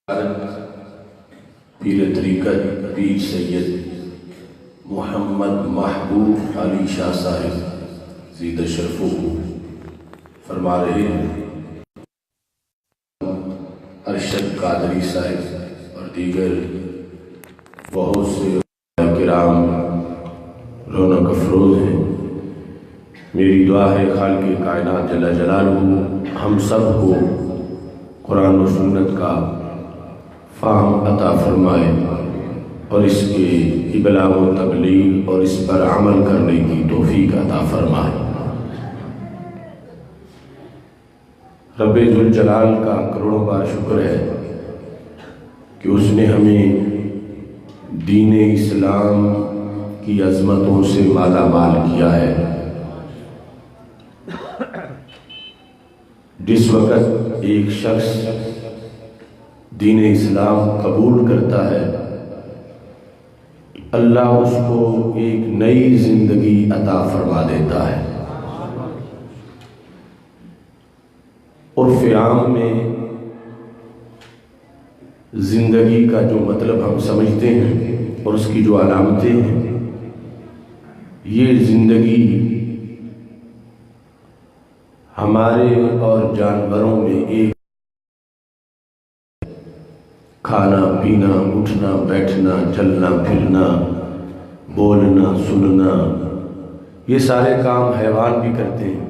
پیر طریقت پیر سید محمد محبوب علی شاہ صاحب زید شرفو فرما رہے ہیں، ارشد قادری صاحب اور دیگر بہت سے کرام رونق افروز ہیں۔ میری دعا ہے خالق کائنات جل جلالہ ہم سب کو قرآن و سنت کا فہم عطا فرمائے اور اس کے ابلاغ و تبلیغ اور اس پر عمل کرنے کی توفیق عطا فرمائے۔ رب ذوالجلال کا کروڑوں بار شکر ہے کہ اس نے ہمیں دین اسلام کی عظمتوں سے مالا مال کیا ہے۔ جس وقت ایک شخص دین اسلام قبول کرتا ہے، اللہ اس کو ایک نئی زندگی عطا فرما دیتا ہے۔ عرف عام میں زندگی کا جو مطلب ہم سمجھتے ہیں اور اس کی جو علامتیں ہیں، یہ زندگی ہمارے اور جانوروں میں ایک کھانا پینا، اٹھنا بیٹھنا، چلنا پھرنا، بولنا سننا، یہ سارے کام حیوان بھی کرتے ہیں۔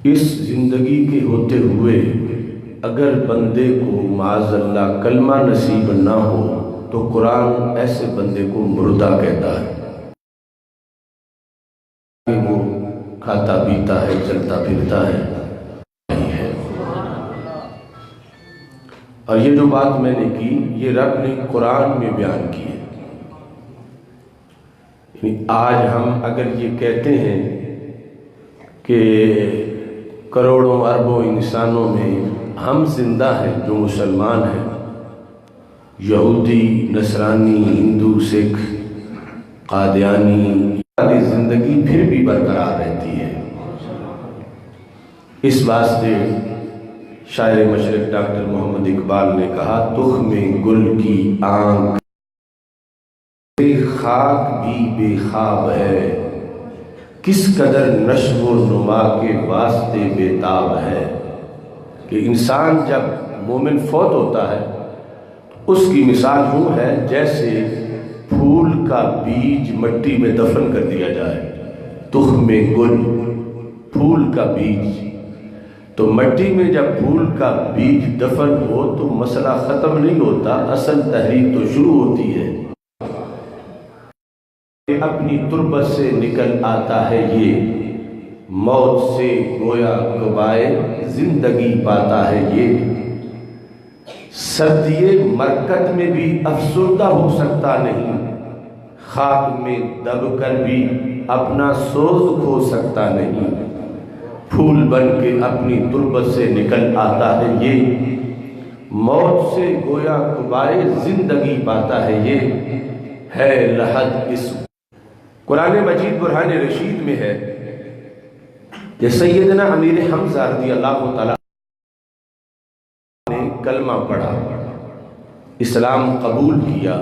اس زندگی کے ہوتے ہوئے اگر بندے کو معاذ اللہ کلمہ نصیب نہ ہو تو قرآن ایسے بندے کو مردہ کہتا ہے۔ وہ کھاتا پیتا ہے، چلتا پھرتا ہے۔ اور یہ جو بات میں نے کی، یہ رب نے قرآن میں بیان کی ہے۔ یعنی آج ہم اگر یہ کہتے ہیں کہ کروڑوں اربوں انسانوں میں ہم زندہ ہیں جو مسلمان ہیں، یہودی، نصرانی، ہندو، سکھ، قادیانی، زندگی پھر بھی برقرار رہتی ہے۔ اس واسطے شاعر مشرق ڈاکٹر محمد اقبال نے کہا، تخم گل کی آنکھ بے خاک بھی بے خواب ہے، کس قدر نشو و نما کے واسطے بے تاب ہے۔ کہ انسان جب مومن فوت ہوتا ہے اس کی مثال یوں ہے جیسے پھول کا بیج مٹی میں دفن کر دیا جائے۔ تخم گل، پھول کا بیج، تو مٹی میں جب پھول کا بیج دفن ہو تو مسئلہ ختم نہیں ہوتا، اصل تحریک تو شروع ہوتی ہے۔ اپنی تربت سے نکل آتا ہے یہ، موت سے گویا گبائے زندگی پاتا ہے یہ۔ سردی مرکت میں بھی افسردہ ہو سکتا نہیں، خاک میں دب کر بھی اپنا سوز کھو سکتا نہیں۔ پھول بن کے اپنی تربت سے نکل آتا ہے یہ، موت سے گویا گبائے زندگی پاتا ہے یہ۔ ہے لحد اس قرآن مجید برہان رشید میں ہے کہ سیدنا امیر حمزہ رضی اللہ تعالیٰ نے کلمہ پڑھا، اسلام قبول کیا،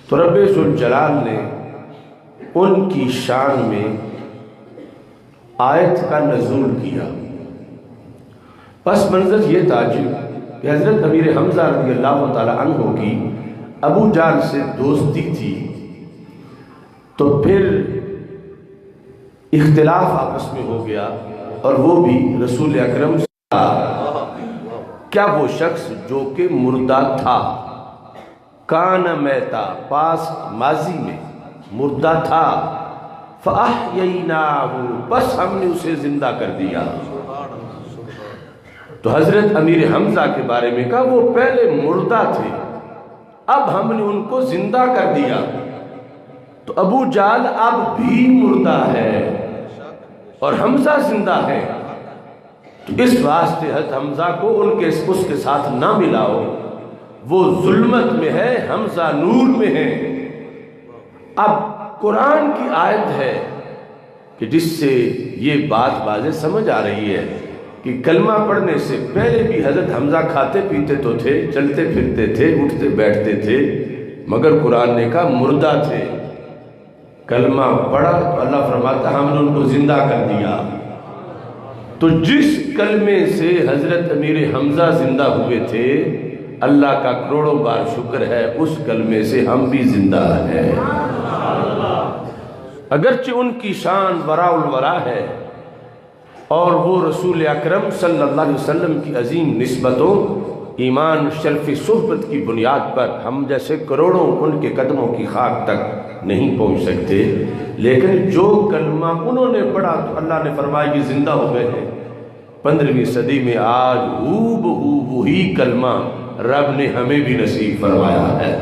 تو رب ذوالجلال نے ان کی شان میں آیت کا نزول کیا۔ پس منظر یہ تھا کہ حضرت امیر حمزہ رضی اللہ تعالیٰ عنہ کی ابو جہل سے دوستی تھی، تو پھر اختلاف آپس میں ہو گیا اور وہ بھی رسول اکرم سے کیا وہ شخص جو کہ مردہ تھا، کان میتا پاس ماضی میں مردہ تھا، فَأَحْيَيْنَاهُ بس ہم نے اسے زندہ کر دیا۔ تو حضرت امیر حمزہ کے بارے میں کہا وہ پہلے مردہ تھے، اب ہم نے ان کو زندہ کر دیا۔ تو ابو جہل اب بھی مردہ ہے اور حمزہ زندہ ہے، تو اس واسطے حضرت حمزہ کو اس کے ساتھ نہ ملاؤ، وہ ظلمت میں ہے، حمزہ نور میں ہے۔ اب قرآن کی آیت ہے کہ جس سے یہ بات واضح سمجھ آ رہی ہے کہ کلمہ پڑھنے سے پہلے بھی حضرت حمزہ کھاتے پیتے تو تھے، چلتے پھرتے تھے، اٹھتے بیٹھتے تھے، مگر قرآن نے کہا مردہ تھے۔ کلمہ پڑھا تو اللہ فرماتا ہم نے ان کو زندہ کر دیا۔ تو جس کلمے سے حضرت امیر حمزہ زندہ ہوئے تھے، اللہ کا کروڑوں بار شکر ہے اس کلمے سے ہم بھی زندہ ہیں۔ اگرچہ ان کی شان وراء الورا ہے، اور وہ رسول اکرم صلی اللہ علیہ وسلم کی عظیم نسبتوں، ایمان، شرف صحبت کی بنیاد پر ہم جیسے کروڑوں ان کے قدموں کی خاک تک نہیں پہنچ سکتے، لیکن جو کلمہ انہوں نے پڑھا تو اللہ نے فرمایا یہ زندہ ہو گئے ہیں۔ 15ویں صدی میں آج ہو وہی کلمہ رب نے ہمیں بھی نصیب فرمایا ہے،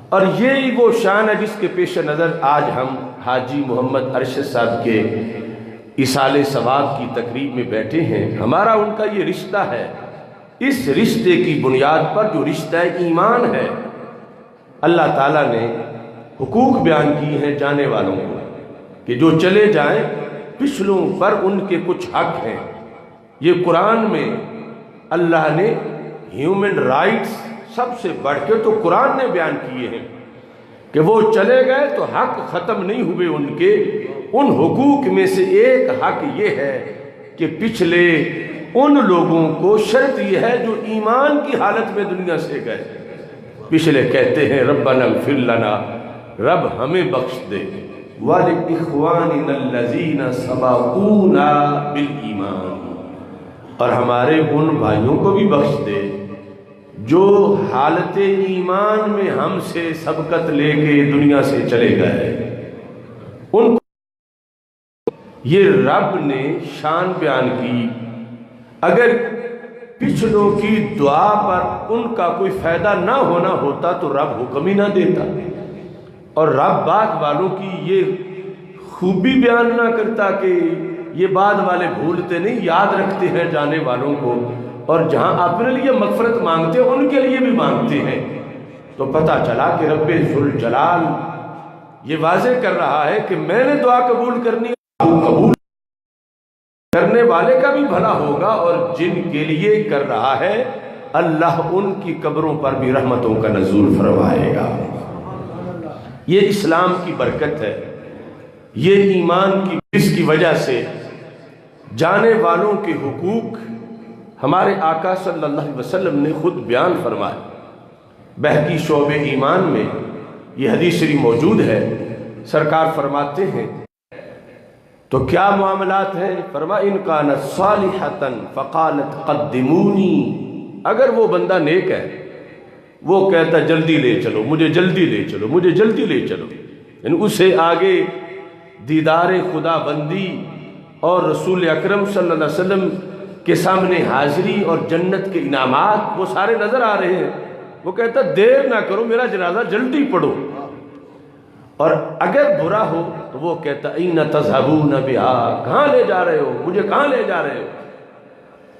اور یہی وہ شان ہے جس کے پیش نظر آج ہم حاجی محمد ارشد صاحب کے اصالِ ثواب کی تقریب میں بیٹھے ہیں۔ ہمارا ان کا یہ رشتہ ہے، اس رشتے کی بنیاد پر جو رشتہ ایمان ہے، اللہ تعالیٰ نے حقوق بیان کی ہیں جانے والوں کو کہ جو چلے جائیں پچھلوں پر ان کے کچھ حق ہیں۔ یہ قرآن میں اللہ نے ہیومن رائٹس سب سے بڑھ کے تو قرآن نے بیان کیے ہیں کہ وہ چلے گئے تو حق ختم نہیں ہوئے ان کے۔ ان حقوق میں سے ایک حق یہ ہے کہ پچھلے ان لوگوں کو شرط یہ ہے جو ایمان کی حالت میں دنیا سے گئے، پچھلے کہتے ہیں ربنا اغفر لنا، رب ہمیں بخش دے، وَلِإِخْوَانِنَا الَّذِينَ سَبَقُونَا بِالْإِيمَانِ، اور ہمارے ان بھائیوں کو بھی بخش دے جو حالت ایمان میں ہم سے سبقت لے کے دنیا سے چلے گئے۔ ان کو یہ رب نے شان بیان کی۔ اگر پچھلوں کی دعا پر ان کا کوئی فائدہ نہ ہونا ہوتا تو رب حکم ہی نہ دیتا، اور رب بعد والوں کی یہ خوبی بیان نہ کرتا کہ یہ بعد والے بھولتے نہیں، یاد رکھتے ہیں جانے والوں کو، اور جہاں اپنے لیے مغفرت مانگتے ہیں ان کے لیے بھی مانگتے ہیں۔ تو پتہ چلا کہ رب ذوالجلال یہ واضح کر رہا ہے کہ میں نے دعا قبول کرنی ہے، قبول کرنے والے کا بھی بھلا ہوگا، اور جن کے لیے کر رہا ہے اللہ ان کی قبروں پر بھی رحمتوں کا نزول فرمائے گا۔ یہ اسلام کی برکت ہے، یہ ایمان کی، اس کی وجہ سے جانے والوں کے حقوق ہمارے آقا صلی اللہ علیہ وسلم نے خود بیان فرمائے۔ بہقی شعب ایمان میں یہ حدیث شریف موجود ہے، سرکار فرماتے ہیں تو کیا معاملات ہیں؟ فرما ان کانت صالحۃ فقالت قدمونی، اگر وہ بندہ نیک ہے، وہ کہتا جلدی لے چلو، مجھے جلدی لے چلو، مجھے جلدی لے چلو، یعنی اسے آگے دیدار خدا بندی اور رسول اکرم صلی اللہ علیہ وسلم کے سامنے حاضری اور جنت کے انعامات وہ سارے نظر آ رہے ہیں، وہ کہتا دیر نہ کرو، میرا جنازہ جلدی پڑھو۔ اور اگر برا ہو تو وہ کہتا این تذهبون بها، کہاں لے جا رہے ہو، مجھے کہاں لے جا رہے ہو۔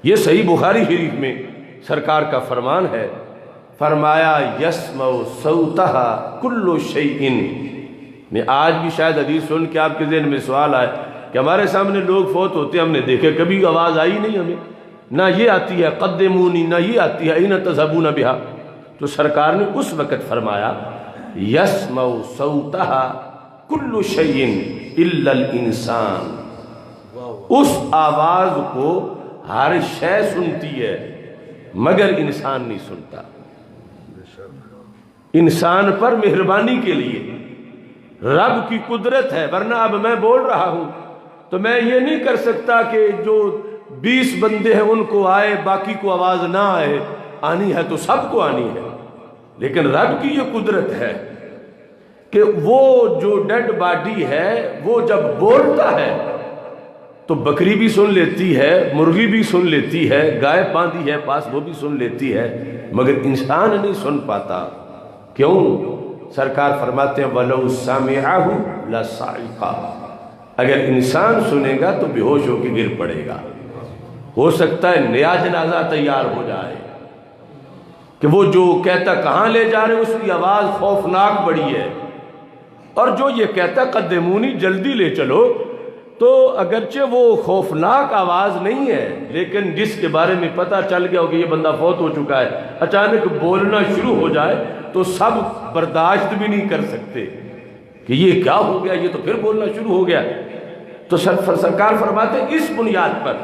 یہ صحیح بخاری شریف میں سرکار کا فرمان ہے، فرمایا یسمع صوتها کل شیء۔ آج بھی شاید حدیث سن کے آپ کے ذہن میں سوال آئے کہ ہمارے سامنے لوگ فوت ہوتے ہم نے دیکھے، کبھی آواز آئی نہیں ہمیں، نہ یہ آتی ہے قدمونی، نہ یہ آتی ہے این تذهبون بها۔ تو سرکار نے اس وقت فرمایا یسمع صوتها کل شیء الا الانسان، اس آواز کو ہر شے سنتی ہے مگر انسان نہیں سنتا۔ انسان پر مہربانی کے لیے رب کی قدرت ہے، ورنہ اب میں بول رہا ہوں تو میں یہ نہیں کر سکتا کہ جو 20 بندے ہیں ان کو آئے باقی کو آواز نہ آئے، آنی ہے تو سب کو آنی ہے۔ لیکن رب کی یہ قدرت ہے کہ وہ جو ڈیڈ باڈی ہے وہ جب بولتا ہے تو بکری بھی سن لیتی ہے، مرغی بھی سن لیتی ہے، گائے باندھی ہے پاس وہ بھی سن لیتی ہے، مگر انسان نہیں سن پاتا۔ کیوں؟ سرکار فرماتے ہیں وَلَوْ سَمِعَهُ لَصَعِقَ، اگر انسان سنے گا تو بے ہوش ہو کے گر پڑے گا۔ ہو سکتا ہے نیا جنازہ تیار ہو جائے کہ وہ جو کہتا کہاں لے جا رہے اس کی آواز خوفناک بڑی ہے، اور جو یہ کہتا قدمونی جلدی لے چلو، تو تو اگرچہ وہ خوفناک آواز نہیں ہے، لیکن جس کے بارے میں پتہ چل گیا ہو کہ یہ بندہ فوت ہو چکا ہے، اچانک بولنا شروع ہو جائے تو سب برداشت بھی نہیں کر سکتے کہ یہ کیا ہو گیا، یہ تو پھر بولنا شروع ہو گیا۔ تو سرکار فرماتے ہیں اس بنیاد پر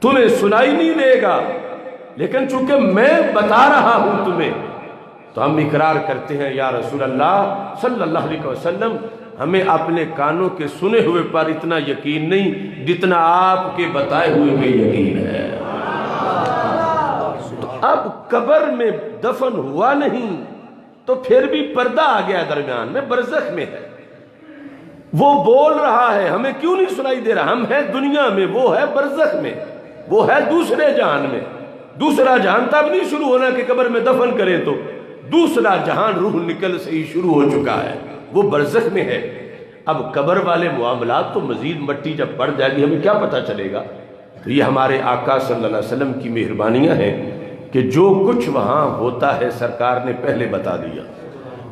تمہیں سنائی نہیں دے گا، لیکن چونکہ میں بتا رہا ہوں تمہیں، تو ہم اقرار کرتے ہیں یا رسول اللہ صلی اللہ علیہ وسلم، ہمیں اپنے کانوں کے سنے ہوئے پر اتنا یقین نہیں جتنا آپ کے بتائے ہوئے میں یقین ہے۔ تو اب قبر میں دفن ہوا نہیں تو پھر بھی پردہ آ گیا درمیان میں، برزخ میں ہے، وہ بول رہا ہے، ہمیں کیوں نہیں سنائی دے رہا؟ ہم ہیں دنیا میں، وہ ہے برزخ میں، وہ ہے دوسرے جہان میں۔ دوسرا جہان تب نہیں شروع ہونا کہ قبر میں دفن کریں، تو دوسرا جہان روح نکل سے ہی شروع ہو چکا ہے، وہ برزخ میں ہے۔ اب قبر والے معاملات تو مزید مٹی جب پڑ جائے گی ہمیں کیا پتہ چلے گا؟ تو یہ ہمارے آقا صلی اللہ علیہ وسلم کی مہربانیاں ہیں کہ جو کچھ وہاں ہوتا ہے سرکار نے پہلے بتا دیا،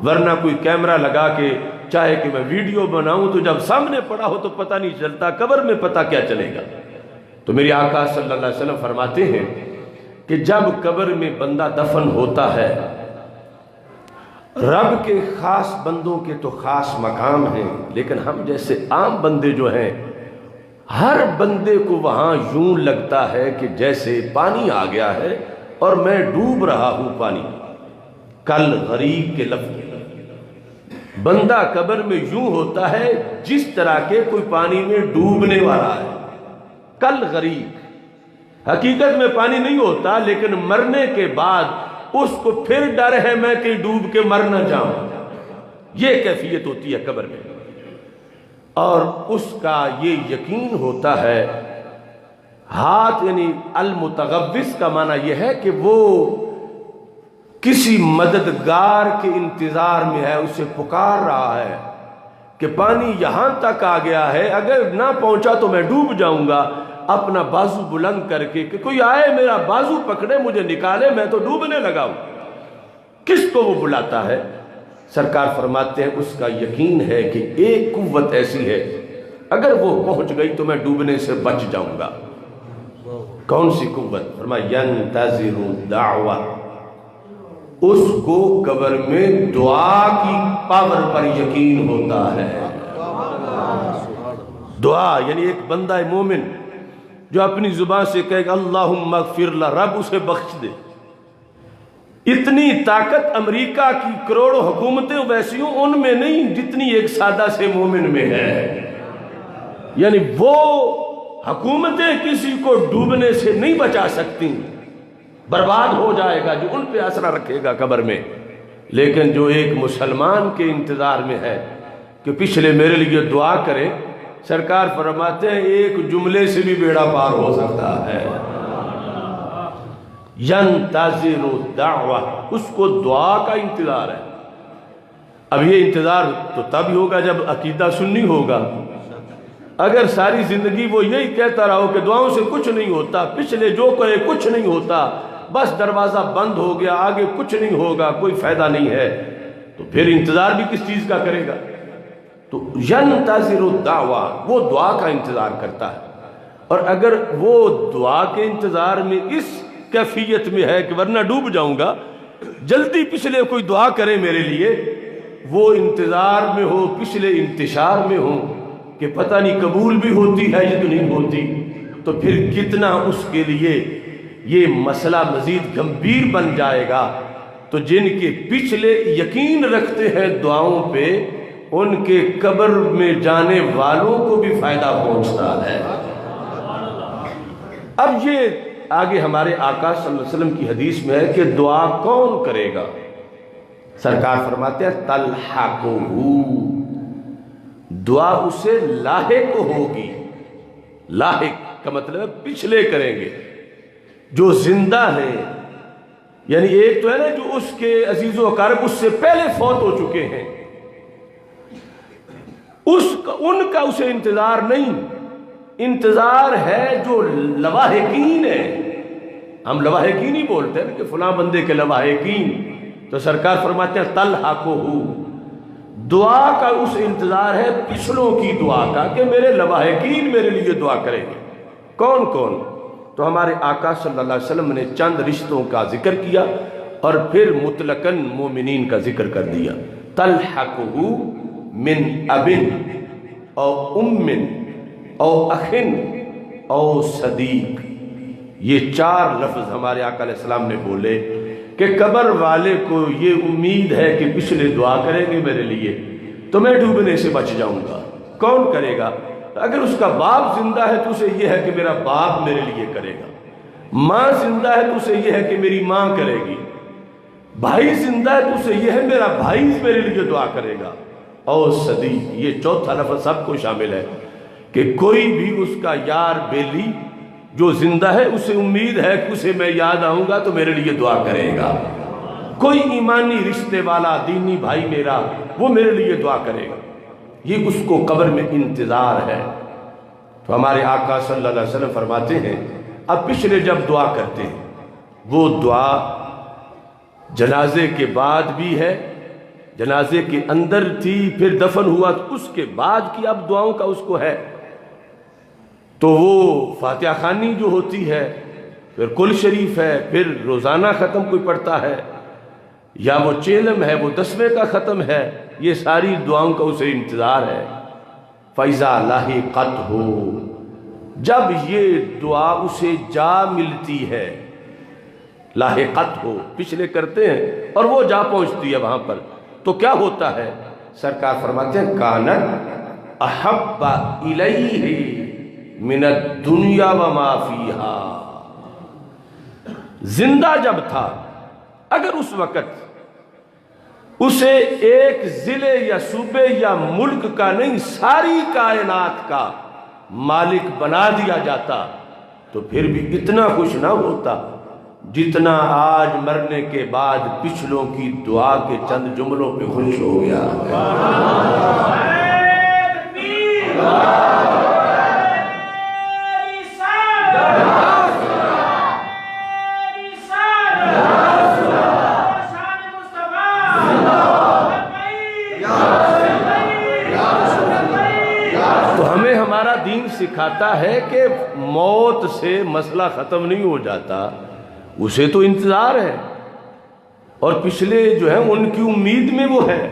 ورنہ کوئی کیمرہ لگا کے چاہے کہ میں ویڈیو بناؤں تو جب سامنے پڑا ہو تو پتہ نہیں چلتا، قبر میں پتہ کیا چلے گا؟ تو میرے آقا صلی اللہ علیہ وسلم فرماتے ہیں کہ جب قبر میں بندہ دفن ہوتا ہے، رب کے خاص بندوں کے تو خاص مقام ہیں، لیکن ہم جیسے عام بندے جو ہیں، ہر بندے کو وہاں یوں لگتا ہے کہ جیسے پانی آ گیا ہے اور میں ڈوب رہا ہوں پانی۔ کل غریق کے لفظ بندہ قبر میں یوں ہوتا ہے جس طرح کے کوئی پانی میں ڈوبنے والا ہے۔ کل غریق، حقیقت میں پانی نہیں ہوتا، لیکن مرنے کے بعد اس کو پھر ڈر ہے میں کہ ڈوب کے مر نہ جاؤں، یہ کیفیت ہوتی ہے قبر میں۔ اور اس کا یہ یقین ہوتا ہے، ہاتھ یعنی المتغوث کا معنی یہ ہے کہ وہ کسی مددگار کے انتظار میں ہے، اسے پکار رہا ہے کہ پانی یہاں تک آ گیا ہے، اگر نہ پہنچا تو میں ڈوب جاؤں گا، اپنا بازو بلند کر کے کہ کوئی آئے میرا بازو پکڑے مجھے نکالے، میں تو ڈوبنے لگا ہوں۔ کس کو وہ بلاتا ہے؟ سرکار فرماتے ہیں اس کا یقین ہے کہ ایک قوت ایسی ہے اگر وہ پہنچ گئی تو میں ڈوبنے سے بچ جاؤں گا۔ کون سی قوت؟ فرمایا ینتظر الدعوہ، اس کو قبر میں دعا کی پاور پر یقین ہوتا ہے۔ دعا یعنی ایک بندہ مومن جو اپنی زبان سے کہے گا اللہم اغفر لہ، رب اسے بخش دے۔ اتنی طاقت امریکہ کی کروڑوں حکومتیں ویسیوں ان میں نہیں جتنی ایک سادہ سے مومن میں ہے۔ یعنی وہ حکومتیں کسی کو ڈوبنے سے نہیں بچا سکتی، برباد ہو جائے گا جو ان پہ آسرا رکھے گا قبر میں۔ لیکن جو ایک مسلمان کے انتظار میں ہے کہ پچھلے میرے لیے دعا کرے، سرکار فرماتے ہیں ایک جملے سے بھی بیڑا پار ہو سکتا ہے۔ ینتظر الدعوہ، اس کو دعا کا انتظار ہے۔ اب یہ انتظار تو تب ہی ہوگا جب عقیدہ سنی ہوگا۔ اگر ساری زندگی وہ یہی کہتا رہا ہو کہ دعاؤں سے کچھ نہیں ہوتا، پچھلے جو کرے کچھ نہیں ہوتا، بس دروازہ بند ہو گیا، آگے کچھ نہیں ہوگا، کوئی فائدہ نہیں ہے، تو پھر انتظار بھی کس چیز کا کرے گا؟ تو ینتظر الدعوہ، وہ دعا کا انتظار کرتا ہے۔ اور اگر وہ دعا کے انتظار میں اس کیفیت میں ہے کہ ورنہ ڈوب جاؤں گا، جلدی پچھلے کوئی دعا کرے میرے لیے، وہ انتظار میں ہو، پچھلے انتشار میں ہو کہ پتہ نہیں قبول بھی ہوتی ہے یا نہیں ہوتی، تو پھر کتنا اس کے لیے یہ مسئلہ مزید گمبھیر بن جائے گا۔ تو جن کے پچھلے یقین رکھتے ہیں دعاؤں پہ، ان کے قبر میں جانے والوں کو بھی فائدہ پہنچتا ہے۔ اب یہ آگے ہمارے آقا صلی اللہ علیہ وسلم کی حدیث میں ہے کہ دعا کون کرے گا؟ سرکار فرماتے ہیں تلحقہ، دعا اسے لاحق ہوگی۔ لاحق کا مطلب ہے پچھلے کریں گے جو زندہ ہیں، یعنی ایک تو ہے نا جو اس کے عزیز و اقارب اس سے پہلے فوت ہو چکے ہیں، ان کا اسے انتظار نہیں، انتظار ہے جو لواحقین ہے۔ ہم لواحقین ہی بولتے ہیں کہ فلاں بندے کے لواحقین، تو سرکار فرماتے ہیں تلحقہ، دعا کا اس انتظار ہے پچھلوں کی دعا کا کہ میرے لواحقین میرے لیے دعا کریں گے. کون کون؟ تو ہمارے آقا صلی اللہ علیہ وسلم نے چند رشتوں کا ذکر کیا اور پھر مطلقاً مومنین کا ذکر کر دیا. تلحقہ من ابن او ام او اخن او صدیق. یہ 4 لفظ ہمارے آقا علیہ السلام نے بولے کہ قبر والے کو یہ امید ہے کہ پچھلے دعا کریں گے میرے لیے تو میں ڈوبنے سے بچ جاؤں گا. کون کرے گا؟ اگر اس کا باپ زندہ ہے تو اسے یہ ہے کہ میرا باپ میرے لیے کرے گا. ماں زندہ ہے تو اسے یہ ہے کہ میری ماں کرے گی. بھائی زندہ ہے تو اسے یہ ہے میرا بھائی میرے لیے دعا کرے گا. اور صدیق، یہ 4تھا لفظ سب کو شامل ہے کہ کوئی بھی اس کا یار بیلی جو زندہ ہے اسے امید ہے کہ اسے میں یاد آؤں گا تو میرے لیے دعا کرے گا. کوئی ایمانی رشتے والا دینی بھائی میرا وہ میرے لیے دعا کرے گا. یہ اس کو قبر میں انتظار ہے. تو ہمارے آقا صلی اللہ علیہ وسلم فرماتے ہیں اب پچھلے جب دعا کرتے ہیں وہ دعا جنازے کے بعد بھی ہے، جنازے کے اندر تھی، پھر دفن ہوا تو اس کے بعد کی اب دعاؤں کا اس کو ہے. تو وہ فاتحہ خوانی جو ہوتی ہے، پھر کل شریف ہے، پھر روزانہ ختم کوئی پڑھتا ہے، یا وہ چیلم ہے، وہ 10ویں کا ختم ہے. یہ ساری دعاؤں کا اسے انتظار ہے. فَإِذَا لَحِقَتْهُ، جب یہ دعا اسے جا ملتی ہے، لاحقت ہو پچھلے کرتے ہیں اور وہ جا پہنچتی ہے وہاں پر، تو کیا ہوتا ہے؟ سرکار فرماتے ہیں کانت احب الیہ من الدنیا وما فیہا. زندہ جب تھا اگر اس وقت اسے ایک ضلع یا صوبے یا ملک کا نہیں ساری کائنات کا مالک بنا دیا جاتا تو پھر بھی اتنا خوش نہ ہوتا جتنا آج مرنے کے بعد پچھلوں کی دعا کے چند جملوں پہ خوش ہو گیا. تو ہمیں ہمارا دین سکھاتا ہے کہ موت سے مسئلہ ختم نہیں ہو جاتا، اسے تو انتظار ہے اور پچھلے جو ہیں ان کی امید میں وہ ہے،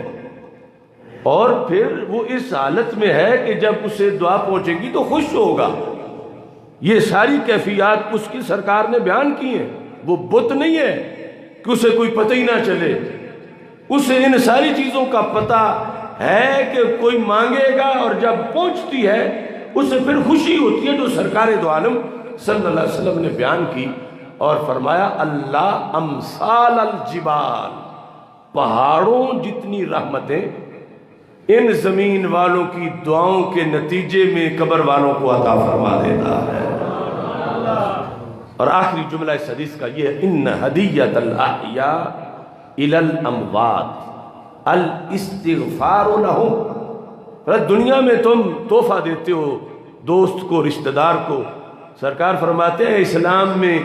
اور پھر وہ اس حالت میں ہے کہ جب اسے دعا پہنچے گی تو خوش ہوگا. یہ ساری کیفیات اس کی سرکار نے بیان کی ہیں. وہ بت نہیں ہے کہ اسے کوئی پتہ ہی نہ چلے، اسے ان ساری چیزوں کا پتہ ہے کہ کوئی مانگے گا اور جب پہنچتی ہے اسے پھر خوشی ہوتی ہے، جو سرکار دو عالم صلی اللہ علیہ وسلم نے بیان کی اور فرمایا اللہ امثال الجبال، پہاڑوں جتنی رحمتیں ان زمین والوں کی دعاؤں کے نتیجے میں قبر والوں کو عطا فرما دیتا ہے. اور آخری جملہ اس حدیث کا یہ ہے ان ہدیۃ الاحیاء الی الاموات الاستغفار لہم. دنیا میں تم تحفہ دیتے ہو دوست کو، رشتہ دار کو، سرکار فرماتے ہیں اسلام میں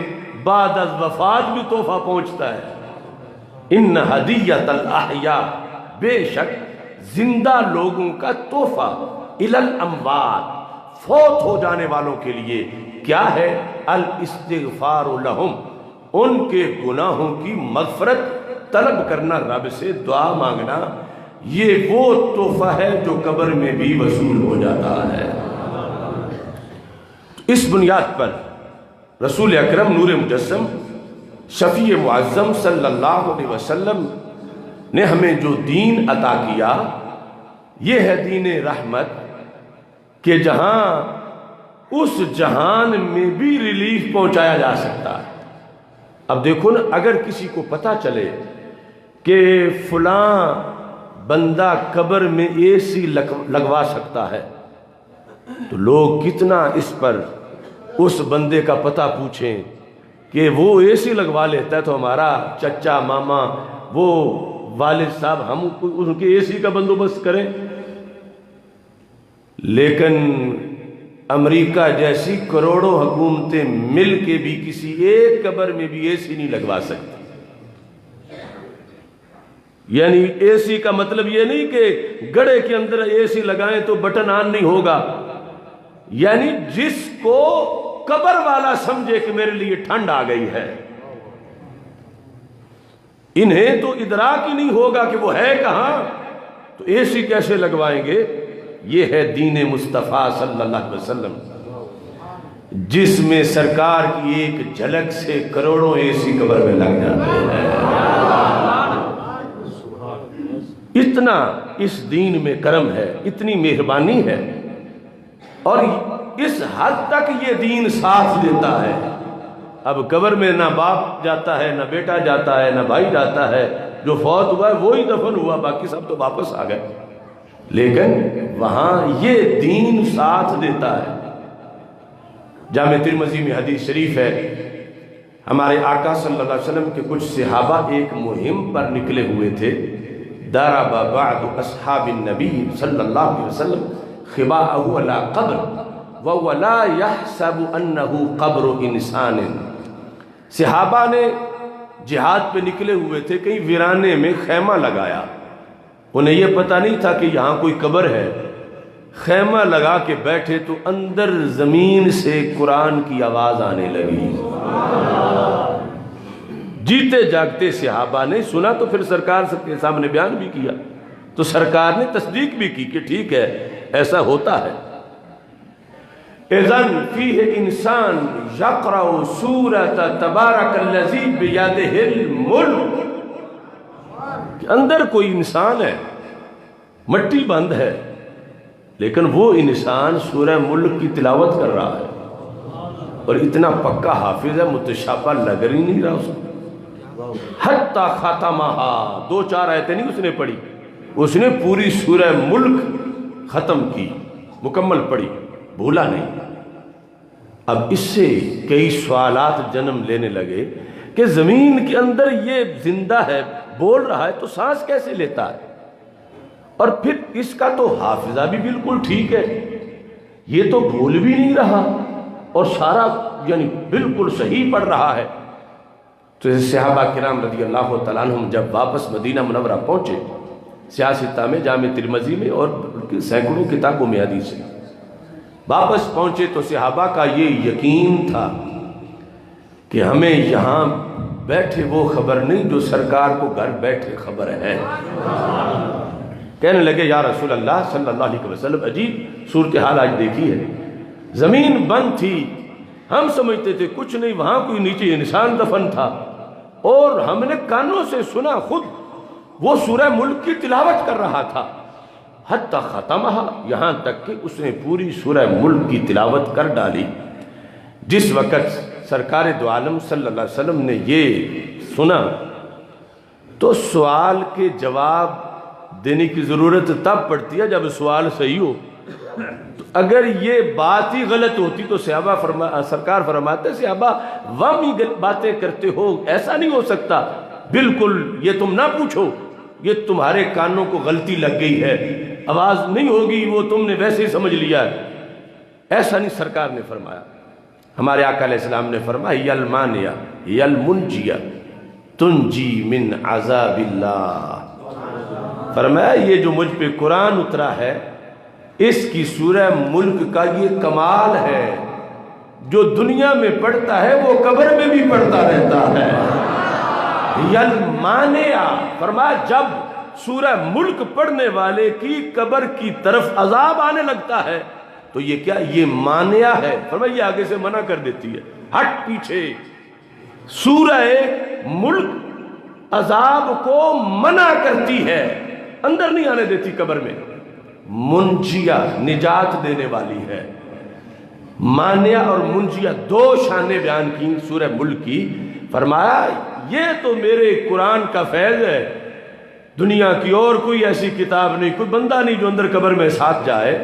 بعد از وفات بھی تحفہ پہنچتا ہے. ان ہدیۃ الاحیاء، بے شک زندہ لوگوں کا تحفہ الی الاموات، فوت ہو جانے والوں کے لیے کیا ہے؟ الاستغفار لہم، ان کے گناہوں کی مغفرت طلب کرنا، رب سے دعا مانگنا. یہ وہ تحفہ ہے جو قبر میں بھی وصول ہو جاتا ہے. اس بنیاد پر رسول اکرم نور مجسم شفیع معظم صلی اللہ علیہ وسلم نے ہمیں جو دین عطا کیا یہ ہے دین رحمت، کہ جہاں اس جہان میں بھی ریلیف پہنچایا جا سکتا ہے. اب دیکھو نا، اگر کسی کو پتہ چلے کہ فلاں بندہ قبر میں اے سی لگوا سکتا ہے تو لوگ کتنا اس پر اس بندے کا پتہ پوچھیں کہ وہ اے سی لگوا لیتا ہے تو ہمارا چچا ماما وہ والد صاحب ہم ان کے اے سی کا بندوبست کریں. لیکن امریکہ جیسی کروڑوں حکومتیں مل کے بھی کسی ایک قبر میں بھی اے سی نہیں لگوا سکتی. یعنی اے سی کا مطلب یہ نہیں کہ گڑھے کے اندر اے سی لگائیں تو بٹن آن نہیں ہوگا، یعنی جس کو قبر والا سمجھے کہ میرے لیے ٹھنڈ آ گئی ہے، انہیں تو ادراک ہی نہیں ہوگا کہ وہ ہے کہاں، تو اے سی کیسے لگوائیں گے؟ یہ ہے دین مصطفیٰ صلی اللہ علیہ وسلم، جس میں سرکار کی ایک جھلک سے کروڑوں اے سی قبر میں لگ جاتے ہیں۔ اتنا اس دین میں کرم ہے، اتنی مہربانی ہے، اور اس حد تک یہ دین ساتھ دیتا ہے۔ اب قبر میں نہ باپ جاتا ہے، نہ بیٹا جاتا ہے، نہ بھائی جاتا ہے، جو فوت ہوا ہے وہی دفن ہوا، باقی سب تو واپس آ گئے، لیکن وہاں یہ دین ساتھ دیتا ہے۔ جامع ترمذی میں حدیث شریف ہے، ہمارے آقا صلی اللہ علیہ وسلم کے کچھ صحابہ ایک مہم پر نکلے ہوئے تھے۔ ضرب بعض اصحاب النبی صلی اللہ علیہ وسلم خباءه علی قبر وهو لا يحسب انه قبر انسان۔ صحابہ نے جہاد پہ نکلے ہوئے تھے، کہیں ویرانے میں خیمہ لگایا، انہیں یہ پتہ نہیں تھا کہ یہاں کوئی قبر ہے، خیمہ لگا کے بیٹھے تو اندر زمین سے قرآن کی آواز آنے لگی۔ جیتے جاگتے صحابہ نے سنا تو پھر سرکار کے سامنے بیان بھی کیا، تو سرکار نے تصدیق بھی کی کہ ٹھیک ہے، ایسا ہوتا ہے۔ اذن فیہ انسان یقرأ سورۃ تبارک الذی بیدہ الملک، کہ اندر کوئی انسان ہے، مٹی بند ہے، لیکن وہ انسان سورہ ملک کی تلاوت کر رہا ہے، اور اتنا پکا حافظ ہے، متشابہ لگ ہی نہیں رہا اس کو۔ حتی ختمہا، 2-4 آیتیں نہیں اس نے پڑھی، اس نے پوری سورہ ملک ختم کی، مکمل پڑھی، بھولا نہیں۔ اب اس سے کئی سوالات جنم لینے لگے کہ زمین کے اندر یہ زندہ ہے، بول رہا ہے، تو سانس کیسے لیتا ہے؟ اور پھر اس کا تو حافظہ بھی بالکل ٹھیک ہے، یہ تو بھول بھی نہیں رہا، اور سارا یعنی بالکل صحیح پڑھ رہا ہے۔ تو صحابہ کرام رضی اللہ تعالیٰ عنہم جب واپس مدینہ منورہ پہنچے، سیاستہ میں، جامع ترمذی میں اور سینکڑوں کتابوں میں حدیث ہے، واپس پہنچے تو صحابہ کا یہ یقین تھا کہ ہمیں یہاں بیٹھے وہ خبر نہیں جو سرکار کو گھر بیٹھے خبر ہے۔ کہنے لگے یا رسول اللہ صلی اللہ علیہ وسلم، عجیب صورتحال آج دیکھی ہے، زمین بند تھی، ہم سمجھتے تھے کچھ نہیں، وہاں کوئی نیچے انسان دفن تھا، اور ہم نے کانوں سے سنا خود وہ سورہ ملک کی تلاوت کر رہا تھا، حتی ختمہا، یہاں تک کہ اس نے پوری سورہ ملک کی تلاوت کر ڈالی۔ جس وقت سرکار دو عالم صلی اللہ علیہ وسلم نے یہ سنا تو سوال کے جواب دینے کی ضرورت تب پڑتی ہے جب سوال صحیح ہو۔ تو اگر یہ بات ہی غلط ہوتی تو سرکار فرماتے صحابہ وہم ہی باتیں کرتے ہو، ایسا نہیں ہو سکتا، بالکل یہ تم نہ پوچھو، یہ تمہارے کانوں کو غلطی لگ گئی ہے، آواز نہیں ہوگی، وہ تم نے ویسے ہی سمجھ لیا ہے، ایسا نہیں سرکار نے فرمایا۔ ہمارے آقا علیہ السلام نے فرمایا ی المانیہ ی المنجیہ تنجی من عذاب اللہ، فرمایا یہ جو مجھ پہ قرآن اترا ہے اس کی سورہ ملک کا یہ کمال ہے، جو دنیا میں پڑھتا ہے وہ قبر میں بھی پڑھتا رہتا ہے۔ یلمانیہ، فرمایا جب سورہ ملک پڑھنے والے کی قبر کی طرف عذاب آنے لگتا ہے تو یہ کیا، یہ مانیہ ہے، فرمایا یہ آگے سے منع کر دیتی ہے، ہٹ پیچھے۔ سورہ ملک عذاب کو منع کرتی ہے، اندر نہیں آنے دیتی قبر میں۔ منجیہ، نجات دینے والی ہے۔ مانیہ اور منجیہ دو شانیں بیان کی سورہ ملک کی، فرمایا یہ تو میرے قرآن کا فیض ہے، دنیا کی اور کوئی ایسی کتاب نہیں، کوئی بندہ نہیں جو اندر قبر میں ساتھ جائے،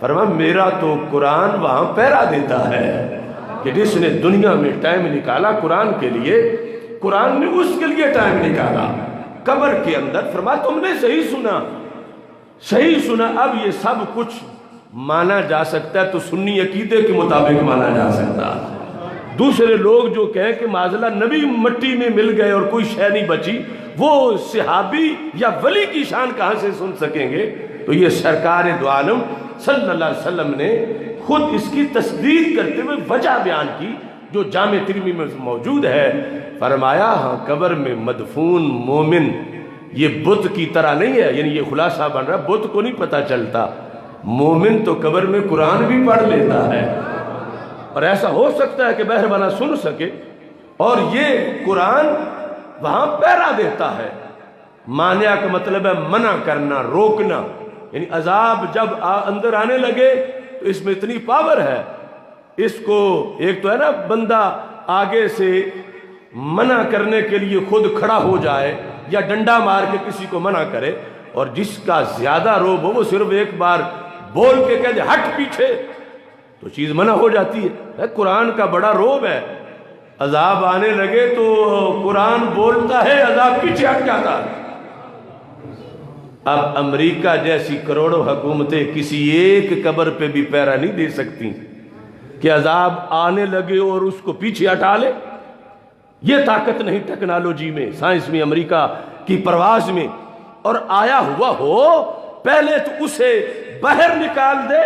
فرمایا میرا تو قرآن وہاں پہرا دیتا ہے کہ جس نے دنیا میں ٹائم نکالا قرآن کے لیے، قرآن نے اس کے لیے ٹائم نکالا قبر کے اندر۔ فرمایا تم نے صحیح سنا، صحیح سنا، اب یہ سب کچھ مانا جا سکتا ہے تو سنی عقیدے کے مطابق مانا جا سکتا ہے۔ دوسرے لوگ جو کہیں کہ معاذاللہ نبی مٹی میں مل گئے اور کوئی شے نہیں بچی، وہ صحابی یا ولی کی شان کہاں سے سن سکیں گے؟ تو یہ سرکار دو عالم صلی اللہ علیہ وسلم نے خود اس کی تصدیق کرتے ہوئے وجہ بیان کی جو جامع ترمذی میں موجود ہے۔ فرمایا ہاں قبر میں مدفون مومن یہ بت کی طرح نہیں ہے، یعنی یہ خلاصہ بن رہا، بت کو نہیں پتہ چلتا، مومن تو قبر میں قرآن بھی پڑھ لیتا ہے، اور ایسا ہو سکتا ہے کہ بہر بنا سن سکے، اور یہ قرآن وہاں پیرا دیتا ہے۔ مانع کا مطلب ہے منع کرنا، روکنا، یعنی عذاب جب اندر آنے لگے تو اس میں اتنی پاور ہے، اس کو ایک تو ہے نا بندہ آگے سے منع کرنے کے لیے خود کھڑا ہو جائے یا ڈنڈا مار کے کسی کو منع کرے، اور جس کا زیادہ روب ہو وہ صرف ایک بار بول کے کہہ دے ہٹ پیچھے تو چیز منع ہو جاتی ہے۔ قرآن کا بڑا روب ہے، عذاب آنے لگے تو قرآن بولتا ہے، عذاب پیچھے ہٹ جاتا ہے۔ اب امریکہ جیسی کروڑوں حکومتیں کسی ایک قبر پہ بھی پیرا نہیں دے سکتی کہ عذاب آنے لگے اور اس کو پیچھے ہٹا لے، یہ طاقت نہیں ٹیکنالوجی میں، سائنس میں، امریکہ کی پرواز میں، اور آیا ہوا ہو پہلے تو اسے باہر نکال دے،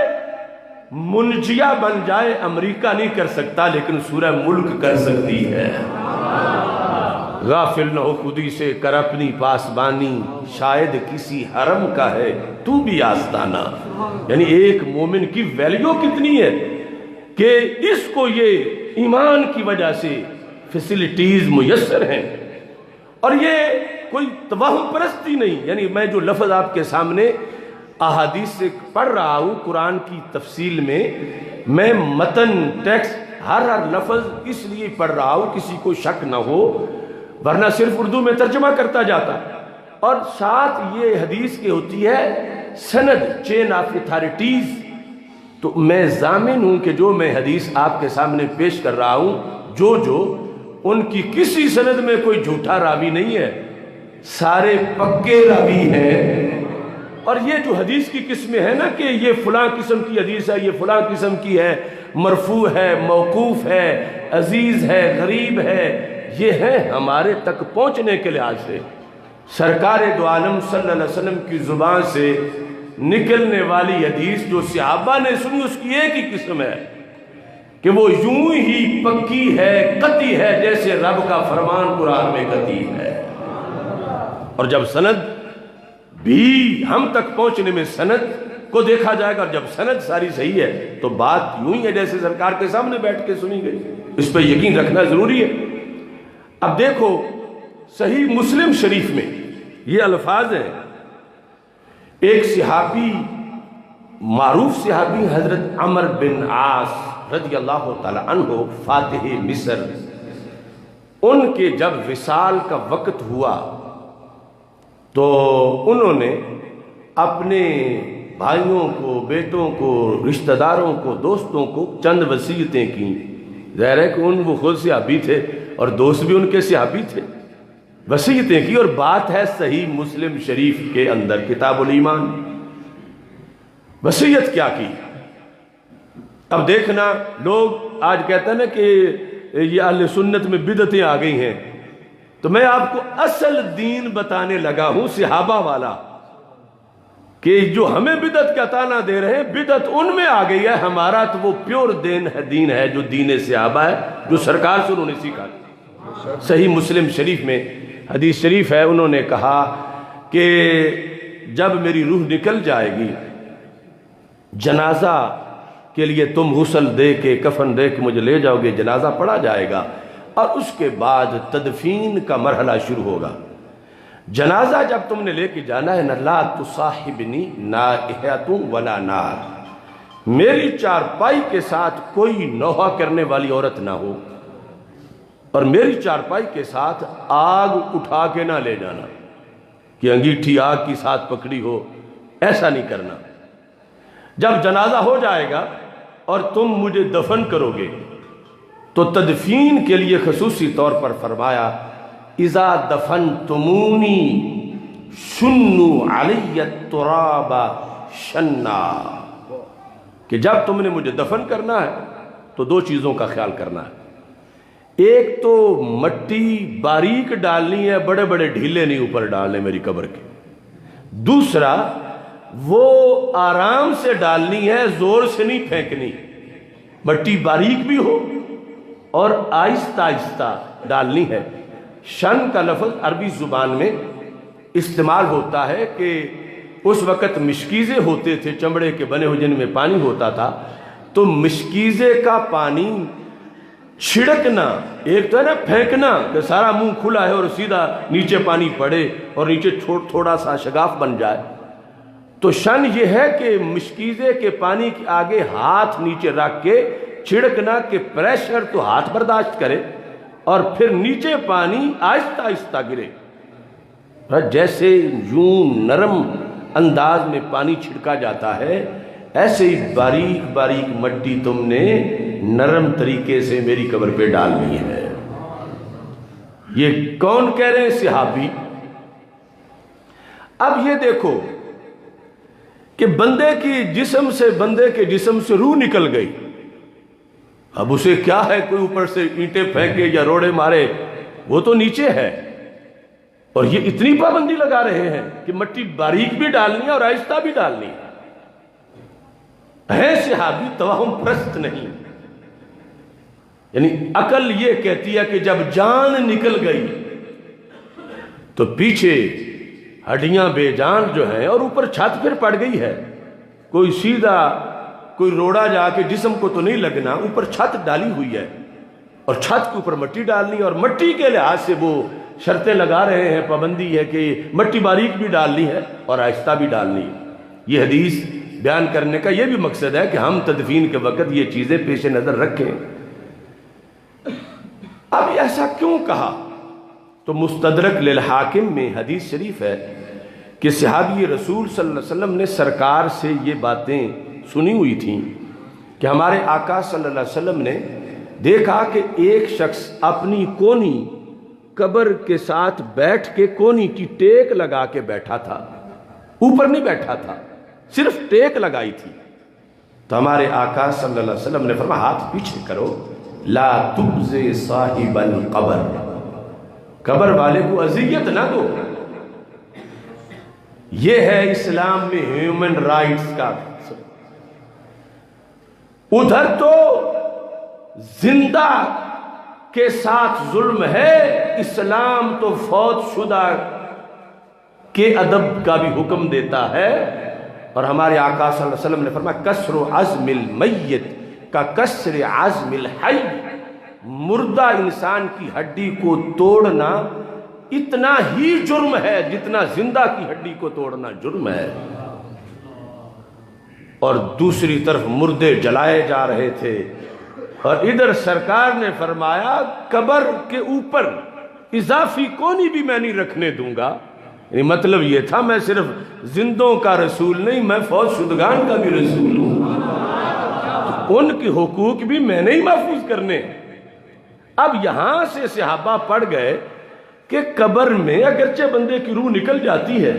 منجیا بن جائے۔ امریکہ نہیں کر سکتا لیکن سورہ ملک کر سکتی ہے۔ غافل نہ ہو خودی سے کر اپنی پاسبانی، شاید کسی حرم کا ہے تو بھی آستانہ۔ یعنی ایک مومن کی ویلیو کتنی ہے کہ اس کو یہ ایمان کی وجہ سے فیسلٹیز میسر ہیں، اور یہ کوئی توہم پرستی نہیں۔ یعنی میں جو لفظ آپ کے سامنے احادیث سے پڑھ رہا ہوں قرآن کی تفصیل میں متن ٹیکسٹ ہر لفظ اس لیے پڑھ رہا ہوں کسی کو شک نہ ہو، ورنہ صرف اردو میں ترجمہ کرتا جاتا، اور ساتھ یہ حدیث کی ہوتی ہے سند، چین آف اتھارٹیز۔ تو میں ضامن ہوں کہ جو میں حدیث آپ کے سامنے پیش کر رہا ہوں جو ان کی کسی سند میں کوئی جھوٹا راوی نہیں ہے، سارے پکے راوی ہیں۔ اور یہ جو حدیث کی قسمیں ہیں نا کہ یہ فلاں قسم کی حدیث ہے، یہ فلاں قسم کی ہے، مرفوع ہے، موقوف ہے، عزیز ہے، غریب ہے، یہ ہے ہمارے تک پہنچنے کے لحاظ سے سرکار دو عالم صلی اللہ علیہ وسلم کی زبان سے نکلنے والی حدیث جو صحابہ نے سنی اس کی ایک ہی قسم ہے کہ وہ یوں ہی پکی ہے، قطعی ہے، جیسے رب کا فرمان قرآن میں قطعی ہے۔ اور جب سند بھی ہم تک پہنچنے میں سند کو دیکھا جائے گا، اور جب سند ساری صحیح ہے تو بات یوں ہی ہے جیسے سرکار کے سامنے بیٹھ کے سنی گئی، اس پہ یقین رکھنا ضروری ہے۔ اب دیکھو صحیح مسلم شریف میں یہ الفاظ ہیں، ایک صحابی، معروف صحابی حضرت عمر بن عاص رضی اللہ تعالی عنہ فاتح مصر، ان کے جب وصال کا وقت ہوا تو انہوں نے اپنے بھائیوں کو، بیٹوں کو، رشتہ داروں کو، دوستوں کو چند وصیتیں کی۔ ظاہر ہے کہ وہ خود صحابی تھے اور دوست بھی ان کے صحابی تھے، وصیتیں کی، اور بات ہے صحیح مسلم شریف کے اندر کتاب الایمان۔ وصیت کیا کی؟ اب دیکھنا، لوگ آج کہتے ہیں نا کہ یہ اہل سنت میں بدعتیں آ گئی ہیں، تو میں آپ کو اصل دین بتانے لگا ہوں صحابہ والا، کہ جو ہمیں بدعت کا تانا دے رہے ہیں بدعت ان میں آ گئی ہے، ہمارا تو وہ پیور دین ہے جو دین صحابہ ہے، جو سرکار سے انہوں نے سیکھا۔ صحیح مسلم شریف میں حدیث شریف ہے، انہوں نے کہا کہ جب میری روح نکل جائے گی، جنازہ کے لیے تم غسل دے کے، کفن دے کے مجھے لے جاؤ گے، جنازہ پڑھا جائے گا، اور اس کے بعد تدفین کا مرحلہ شروع ہوگا۔ جنازہ جب تم نے لے کے جانا ہے، نہ لا تصاحبنی نائحۃ ولا نار، میری چارپائی کے ساتھ کوئی نوحہ کرنے والی عورت نہ ہو، اور میری چارپائی کے ساتھ آگ اٹھا کے نہ لے جانا کہ انگیٹھی آگ کی ساتھ پکڑی ہو، ایسا نہیں کرنا۔ جب جنازہ ہو جائے گا اور تم مجھے دفن کرو گے تو تدفین کے لیے خصوصی طور پر فرمایا اذا دفنتمونی شنوا علی التراب شنا، کہ جب تم نے مجھے دفن کرنا ہے تو دو چیزوں کا خیال کرنا ہے۔ ایک تو مٹی باریک ڈالنی ہے، بڑے بڑے ڈھیلے نہیں اوپر ڈالنے میری قبر کے. دوسرا وہ آرام سے ڈالنی ہے، زور سے نہیں پھینکنی. مٹی باریک بھی ہو اور آہستہ آہستہ ڈالنی ہے. شن کا لفظ عربی زبان میں استعمال ہوتا ہے کہ اس وقت مشکیزے ہوتے تھے چمڑے کے بنے ہوئے جن میں پانی ہوتا تھا، تو مشکیزے کا پانی چھڑکنا، ایک تو ہے نا پھینکنا کہ سارا منہ کھلا ہے اور سیدھا نیچے پانی پڑے اور نیچے تھوڑا سا شگاف بن جائے. تو شن یہ ہے کہ مشکیزے کے پانی کے آگے ہاتھ نیچے رکھ کے چھڑکنا کہ پریشر تو ہاتھ برداشت کرے اور پھر نیچے پانی آہستہ آہستہ گرے. جیسے یوں نرم انداز میں پانی چھڑکا جاتا ہے، ایسے ہی باریک باریک مٹی تم نے نرم طریقے سے میری قبر پہ ڈالنی ہے. یہ کون کہہ رہے ہیں؟ صحابی. اب یہ دیکھو کہ بندے کے جسم سے روح نکل گئی. اب اسے کیا ہے کوئی اوپر سے اینٹیں پھینکے یا روڑے مارے، وہ تو نیچے ہے. اور یہ اتنی پابندی لگا رہے ہیں کہ مٹی باریک بھی ڈالنی ہے اور آہستہ بھی ڈالنی ہے. صحابی توہم پرست نہیں، یعنی عقل یہ کہتی ہے کہ جب جان نکل گئی تو پیچھے ہڈیاں بے جان جو ہیں اور اوپر چھت پھر پڑ گئی ہے. کوئی سیدھا کوئی روڑا جا کے جسم کو تو نہیں لگنا، اوپر چھت ڈالی ہوئی ہے اور چھت کے اوپر مٹی ڈالنی، اور مٹی کے لحاظ سے وہ شرطیں لگا رہے ہیں، پابندی ہے کہ مٹی باریک بھی ڈالنی ہے اور آہستہ بھی ڈالنی ہے. یہ حدیث بیان کرنے کا یہ بھی مقصد ہے کہ ہم تدفین کے وقت یہ چیزیں پیش نظر رکھیں. اب ایسا کیوں کہا؟ تو مستدرک للحاکم میں حدیث شریف ہے کہ صحابی رسول صلی اللہ علیہ وسلم نے سرکار سے یہ باتیں سنی ہوئی تھیں کہ ہمارے آقا صلی اللہ علیہ وسلم نے دیکھا کہ ایک شخص اپنی کونی قبر کے ساتھ بیٹھ کے کونی کی ٹیک لگا کے بیٹھا تھا، اوپر نہیں بیٹھا تھا، صرف ٹیک لگائی تھی. تو ہمارے آقا صلی اللہ علیہ وسلم نے فرمایا ہاتھ پیچھے کرو، لا تبزِ صاحب القبر، قبر والے کو اذیت نہ دو. یہ ہے اسلام میں ہیومن رائٹس کا. ادھر تو زندہ کے ساتھ ظلم ہے، اسلام تو فوت شدہ کے ادب کا بھی حکم دیتا ہے. اور ہمارے آقا صلی اللہ علیہ وسلم نے فرمایا کسر عظم المیت کا کسر عظم الحی، مردہ انسان کی ہڈی کو توڑنا اتنا ہی جرم ہے جتنا زندہ کی ہڈی کو توڑنا جرم ہے. اور دوسری طرف مردے جلائے جا رہے تھے اور ادھر سرکار نے فرمایا قبر کے اوپر اضافی کونی بھی میں نہیں رکھنے دوں گا. یعنی مطلب یہ تھا میں صرف زندوں کا رسول نہیں، میں فوت شدگان کا بھی رسول ہوں، ان کے حقوق بھی میں نے ہی محفوظ کرنے. اب یہاں سے صحابہ پڑ گئے کہ قبر میں اگرچہ بندے کی روح نکل جاتی ہے،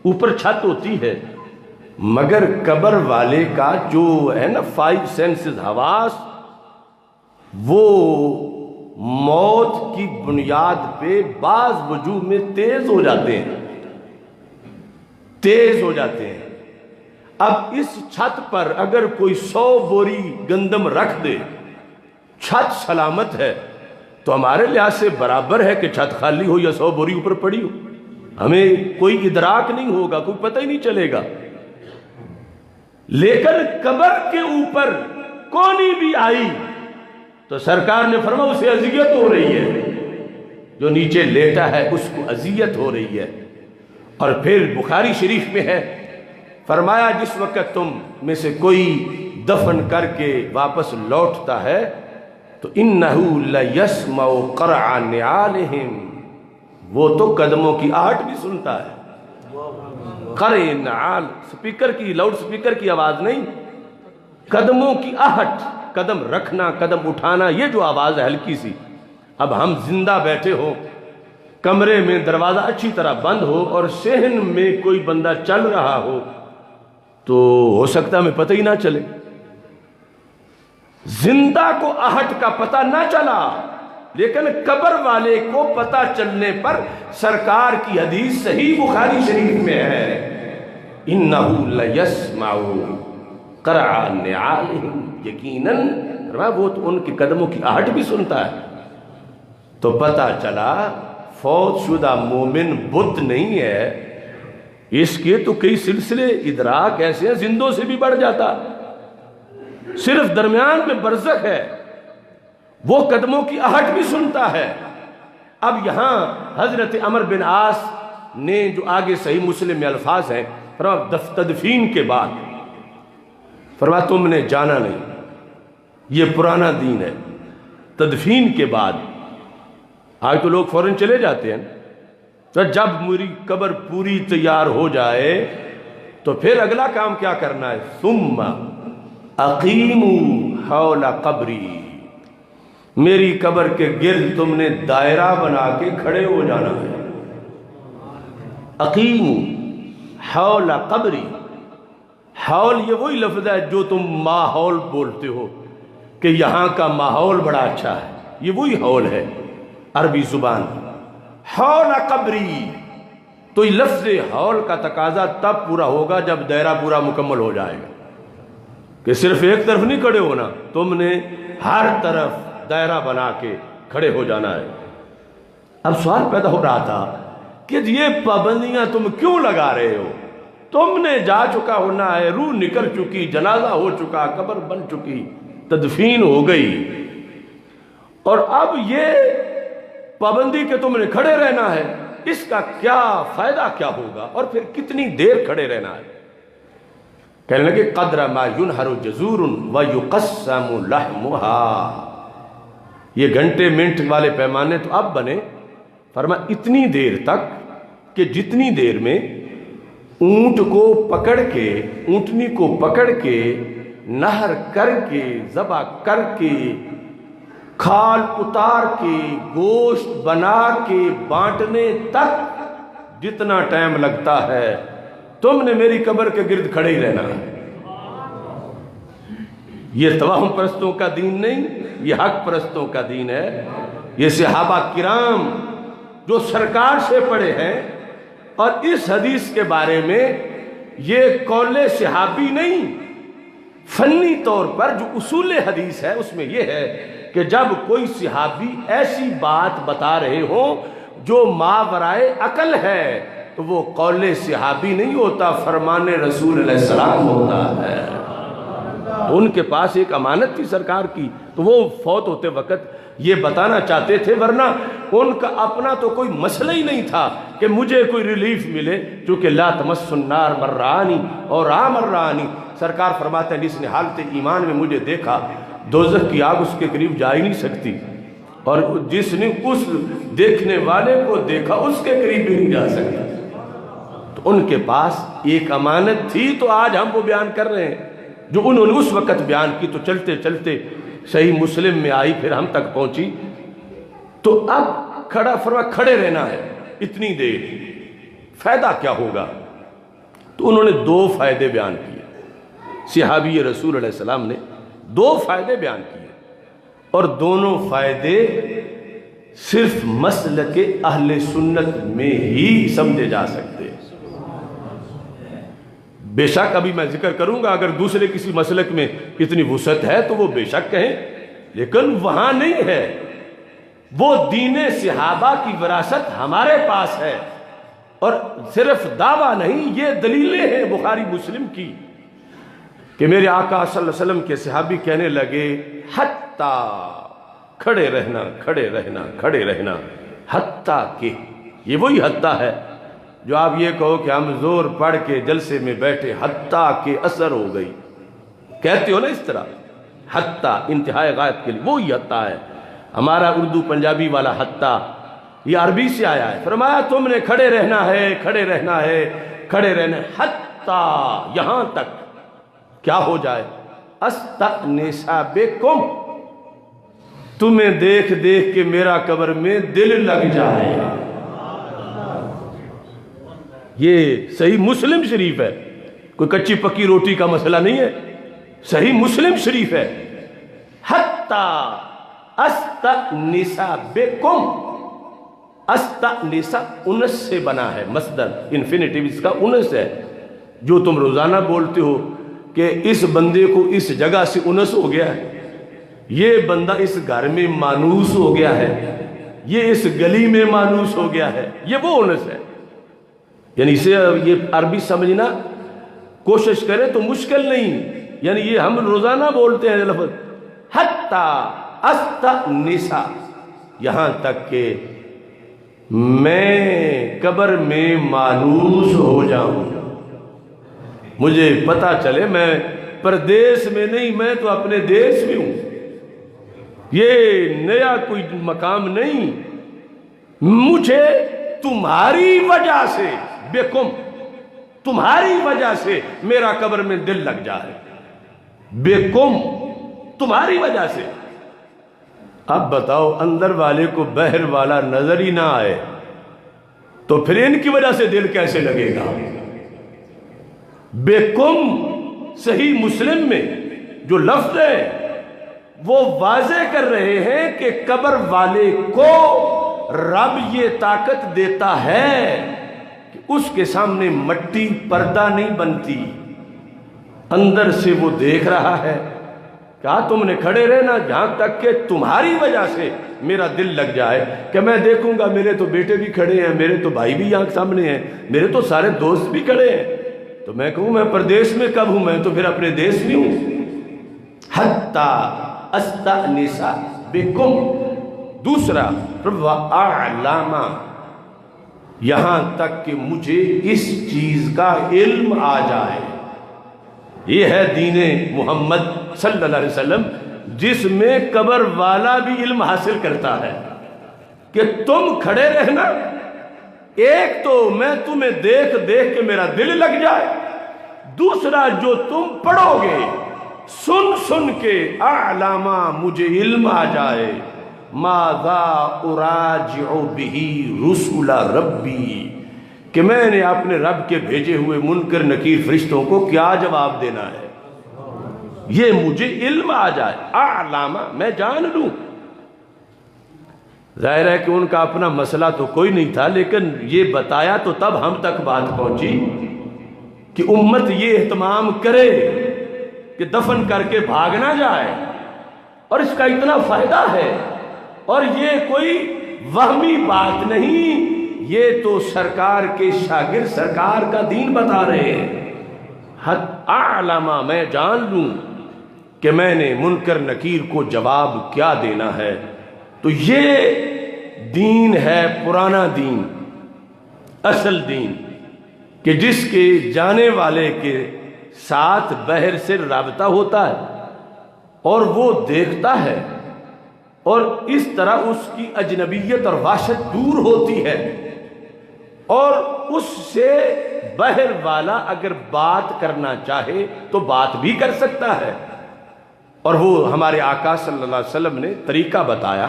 اوپر چھت ہوتی ہے، مگر قبر والے کا جو ہے نا 5 سینسز حواس، وہ موت کی بنیاد پہ بعض وجوہ میں تیز ہو جاتے ہیں. اب اس چھت پر اگر کوئی 100 بوری گندم رکھ دے، چھت سلامت ہے تو ہمارے لحاظ سے برابر ہے کہ چھت خالی ہو یا 100 بوری اوپر پڑی ہو، ہمیں کوئی ادراک نہیں ہوگا، کوئی پتہ ہی نہیں چلے گا. لیکن قبر کے اوپر کونی بھی آئی تو سرکار نے فرمایا اسے اذیت ہو رہی ہے، جو نیچے لیٹا ہے اس کو اذیت ہو رہی ہے. اور پھر بخاری شریف میں ہے فرمایا جس وقت تم میں سے کوئی دفن کر کے واپس لوٹتا ہے تو اِنَّهُ لَيَسْمَعُ قَرْعَ نِعَالِهِمْ، وہ تو قدموں کی آہٹ بھی سنتا ہے. قرع نعال سپیکر کی، لاؤڈ سپیکر کی آواز نہیں، قدموں کی آہٹ، قدم رکھنا، قدم اٹھانا، یہ جو آواز ہے ہلکی سی. اب ہم زندہ بیٹھے ہو، کمرے میں دروازہ اچھی طرح بند ہو اور صحن میں کوئی بندہ چل رہا ہو تو ہو سکتا ہمیں پتہ ہی نہ چلے. زندہ کو آہٹ کا پتہ نہ چلا لیکن قبر والے کو پتہ چلنے پر سرکار کی حدیث صحیح بخاری شریف میں ہے، اِنَّهُ لَيَسْمَعُ قَرْعَ نِعَالِهِمْ، یقیناً وہ تو ان کے قدموں کی آہٹ بھی سنتا ہے۔ تو پتہ چلا فوت شدہ مومن بت نہیں ہے، اس کے تو کئی سلسلے ادراک ایسے ہیں زندوں سے بھی بڑھ جاتا، صرف درمیان میں برزخ ہے، وہ قدموں کی آہٹ بھی سنتا ہے۔ اب یہاں حضرت عمر بن عاص نے جو آگے صحیح مسلم میں الفاظ ہیں، تدفین کے بعد فرمایا تم نے جانا نہیں، یہ پرانا دین ہے۔ تدفین کے بعد آج تو لوگ فوراً چلے جاتے ہیں، تو جب میری قبر پوری تیار ہو جائے تو پھر اگلا کام کیا کرنا ہے، ثم اقیموا حول قبری، میری قبر کے گرد تم نے دائرہ بنا کے کھڑے ہو جانا ہے۔ اقیموا حول قبری، حول یہ وہی لفظ ہے جو تم ماحول بولتے ہو کہ یہاں کا ماحول بڑا اچھا ہے، یہ وہی حول ہے عربی زبان۔ حول قبری، تو یہ لفظ حول کا تقاضا تب پورا ہوگا جب دائرہ پورا مکمل ہو جائے گا، کہ صرف ایک طرف نہیں کھڑے ہونا، تم نے ہر طرف دائرہ بنا کے کھڑے ہو جانا ہے۔ اب سوال پیدا ہو رہا تھا کہ یہ پابندیاں تم کیوں لگا رہے ہو؟ تم نے جا چکا ہونا ہے، روح نکل چکی، جنازہ ہو چکا، قبر بن چکی، تدفین ہو گئی، اور اب یہ پابندی کہ تم نے کھڑے رہنا ہے، اس کا کیا فائدہ کیا ہوگا، اور پھر کتنی دیر کھڑے رہنا ہے؟ کہنے لگے قدر ما ينہر جزور ويقسم لحمها، یہ گھنٹے منٹ والے پیمانے تو اب بنے، فرمایا اتنی دیر تک کہ جتنی دیر میں اونٹ کو پکڑ کے، اونٹنی کو پکڑ کے، نہر کر کے، ذبح کر کے، کھال اتار کے، گوشت بنا کے بانٹنے تک جتنا ٹائم لگتا ہے، تم نے میری قبر کے گرد کھڑے ہی رہنا ہے۔ یہ توہم پرستوں کا دین نہیں، یہ حق پرستوں کا دین ہے۔ یہ صحابہ کرام جو سرکار سے پڑھے ہیں، اور اس حدیث کے بارے میں یہ قول صحابی نہیں، فنی طور پر جو اصول حدیث ہے اس میں یہ ہے کہ جب کوئی صحابی ایسی بات بتا رہے ہو جو ماورائے عقل ہے تو وہ قول صحابی نہیں ہوتا، فرمان رسول علیہ السلام ہوتا ہے۔ ان کے پاس ایک امانت تھی سرکار کی، تو وہ فوت ہوتے وقت یہ بتانا چاہتے تھے، ورنہ ان کا اپنا تو کوئی مسئلہ ہی نہیں تھا کہ مجھے کوئی ریلیف ملے، چونکہ لا تمس النار مرانی اور مرانی، سرکار فرماتے ہیں جس نے حالت ایمان میں مجھے دیکھا دوزخ کی آگ اس کے قریب جا ہی نہیں سکتی، اور جس نے اس دیکھنے والے کو دیکھا اس کے قریب بھی نہیں جا سکتا۔ تو ان کے پاس ایک امانت تھی، تو آج ہم وہ بیان کر رہے ہیں جو انہوں نے اس وقت بیان کی، تو چلتے چلتے صحیح مسلم میں آئی، پھر ہم تک پہنچی۔ تو اب کھڑے رہنا ہے اتنی دیر، فائدہ کیا ہوگا؟ تو انہوں نے دو فائدے بیان کیے، صحابی رسول علیہ السلام نے دو فائدے بیان کیے، اور دونوں فائدے صرف مسلک اہل سنت میں ہی سمجھے جا سکتے ہیں۔ بے شک ابھی میں ذکر کروں گا، اگر دوسرے کسی مسلک میں اتنی وسعت ہے تو وہ بے شک کہیں، لیکن وہاں نہیں ہے۔ وہ دین صحابہ کی وراثت ہمارے پاس ہے، اور صرف دعویٰ نہیں، یہ دلیلیں ہیں بخاری مسلم کی کہ میرے آقا صلی اللہ علیہ وسلم کے صحابی کہنے لگے حتیٰ، کھڑے رہنا کھڑے رہنا کھڑے رہنا، حتیٰ کہ، یہ وہی حتیٰ ہے جو آپ یہ کہو کہ ہم زور پڑھ کے جلسے میں بیٹھے حتیٰ کہ اثر ہو گئی، کہتے ہو نا اس طرح، حتیٰ انتہائی غایت کے لیے، وہی حتیٰ ہے۔ ہمارا اردو پنجابی والا حتیٰ یہ عربی سے آیا ہے، فرمایا تم نے کھڑے رہنا ہے کھڑے رہنا ہے کھڑے رہنا ہے، حتیٰ یہاں تک کیا ہو جائے، استأنس بکم، تمہیں دیکھ دیکھ کے میرا قبر میں دل لگ جائے۔ یہ صحیح مسلم شریف ہے، کوئی کچی پکی روٹی کا مسئلہ نہیں ہے، صحیح مسلم شریف ہے۔ حتیٰ استأنسا بکم، استأنسا انس سے بنا ہے، مصدر انفینیٹیو اس کا انس ہے، جو تم روزانہ بولتے ہو کہ اس بندے کو اس جگہ سے انس ہو گیا ہے، یہ بندہ اس گھر میں مانوس ہو گیا ہے، یہ اس گلی میں مانوس ہو گیا ہے، یہ وہ انس ہے۔ یعنی اسے یہ عربی سمجھنا کوشش کریں تو مشکل نہیں، یعنی یہ ہم روزانہ بولتے ہیں لفظ حتی استأنسا، یہاں تک کہ میں قبر میں مانوس ہو جاؤں، مجھے پتا چلے میں پردیس میں نہیں، میں تو اپنے دیش میں ہوں، یہ نیا کوئی مقام نہیں، مجھے تمہاری وجہ سے، بکم تمہاری وجہ سے میرا قبر میں دل لگ جائے، بکم تمہاری وجہ سے۔ اب بتاؤ اندر والے کو بہر والا نظر ہی نہ آئے تو پھر ان کی وجہ سے دل کیسے لگے گا؟ بکم صحیح مسلم میں جو لفظ ہے وہ واضح کر رہے ہیں کہ قبر والے کو رب یہ طاقت دیتا ہے کہ اس کے سامنے مٹی پردہ نہیں بنتی، اندر سے وہ دیکھ رہا ہے۔ کہا تم نے کھڑے رہنا جہاں تک کہ تمہاری وجہ سے میرا دل لگ جائے، کہ میں دیکھوں گا میرے تو بیٹے بھی کھڑے ہیں، میرے تو بھائی بھی یہاں سامنے ہیں، میرے تو سارے دوست بھی کھڑے ہیں، تو میں کہوں میں پردیس میں کب ہوں، میں تو پھر اپنے دیش میں ہوں۔ حتی استأنسا بکم، دوسرا وَأَعْلَمَ، یہاں تک کہ مجھے اس چیز کا علم آ جائے۔ یہ ہے دین محمد صلی اللہ علیہ وسلم، جس میں قبر والا بھی علم حاصل کرتا ہے کہ تم کھڑے رہنا، ایک تو میں تمہیں دیکھ دیکھ کے میرا دل لگ جائے، دوسرا جو تم پڑھو گے سن سن کے اعلامہ مجھے علم آ جائے، ماذا اراجع بہ رسول ربی، کہ میں نے اپنے رب کے بھیجے ہوئے منکر نکیر فرشتوں کو کیا جواب دینا ہے، یہ مجھے علم آ جائے، اعلامہ میں جان لوں۔ ظاہر ہے کہ ان کا اپنا مسئلہ تو کوئی نہیں تھا، لیکن یہ بتایا تو تب ہم تک بات پہنچی کہ امت یہ اہتمام کرے کہ دفن کر کے بھاگ نہ جائے، اور اس کا اتنا فائدہ ہے، اور یہ کوئی وہمی بات نہیں، یہ تو سرکار کے شاگرد سرکار کا دین بتا رہے ہیں۔ حد اعلمہ میں جان لوں کہ میں نے منکر نکیر کو جواب کیا دینا ہے۔ تو یہ دین ہے پرانا دین، اصل دین، کہ جس کے جانے والے کے ساتھ بہر سے رابطہ ہوتا ہے اور وہ دیکھتا ہے، اور اس طرح اس کی اجنبیت اور وحشت دور ہوتی ہے، اور اس سے بہر والا اگر بات کرنا چاہے تو بات بھی کر سکتا ہے، اور وہ ہمارے آقا صلی اللہ علیہ وسلم نے طریقہ بتایا،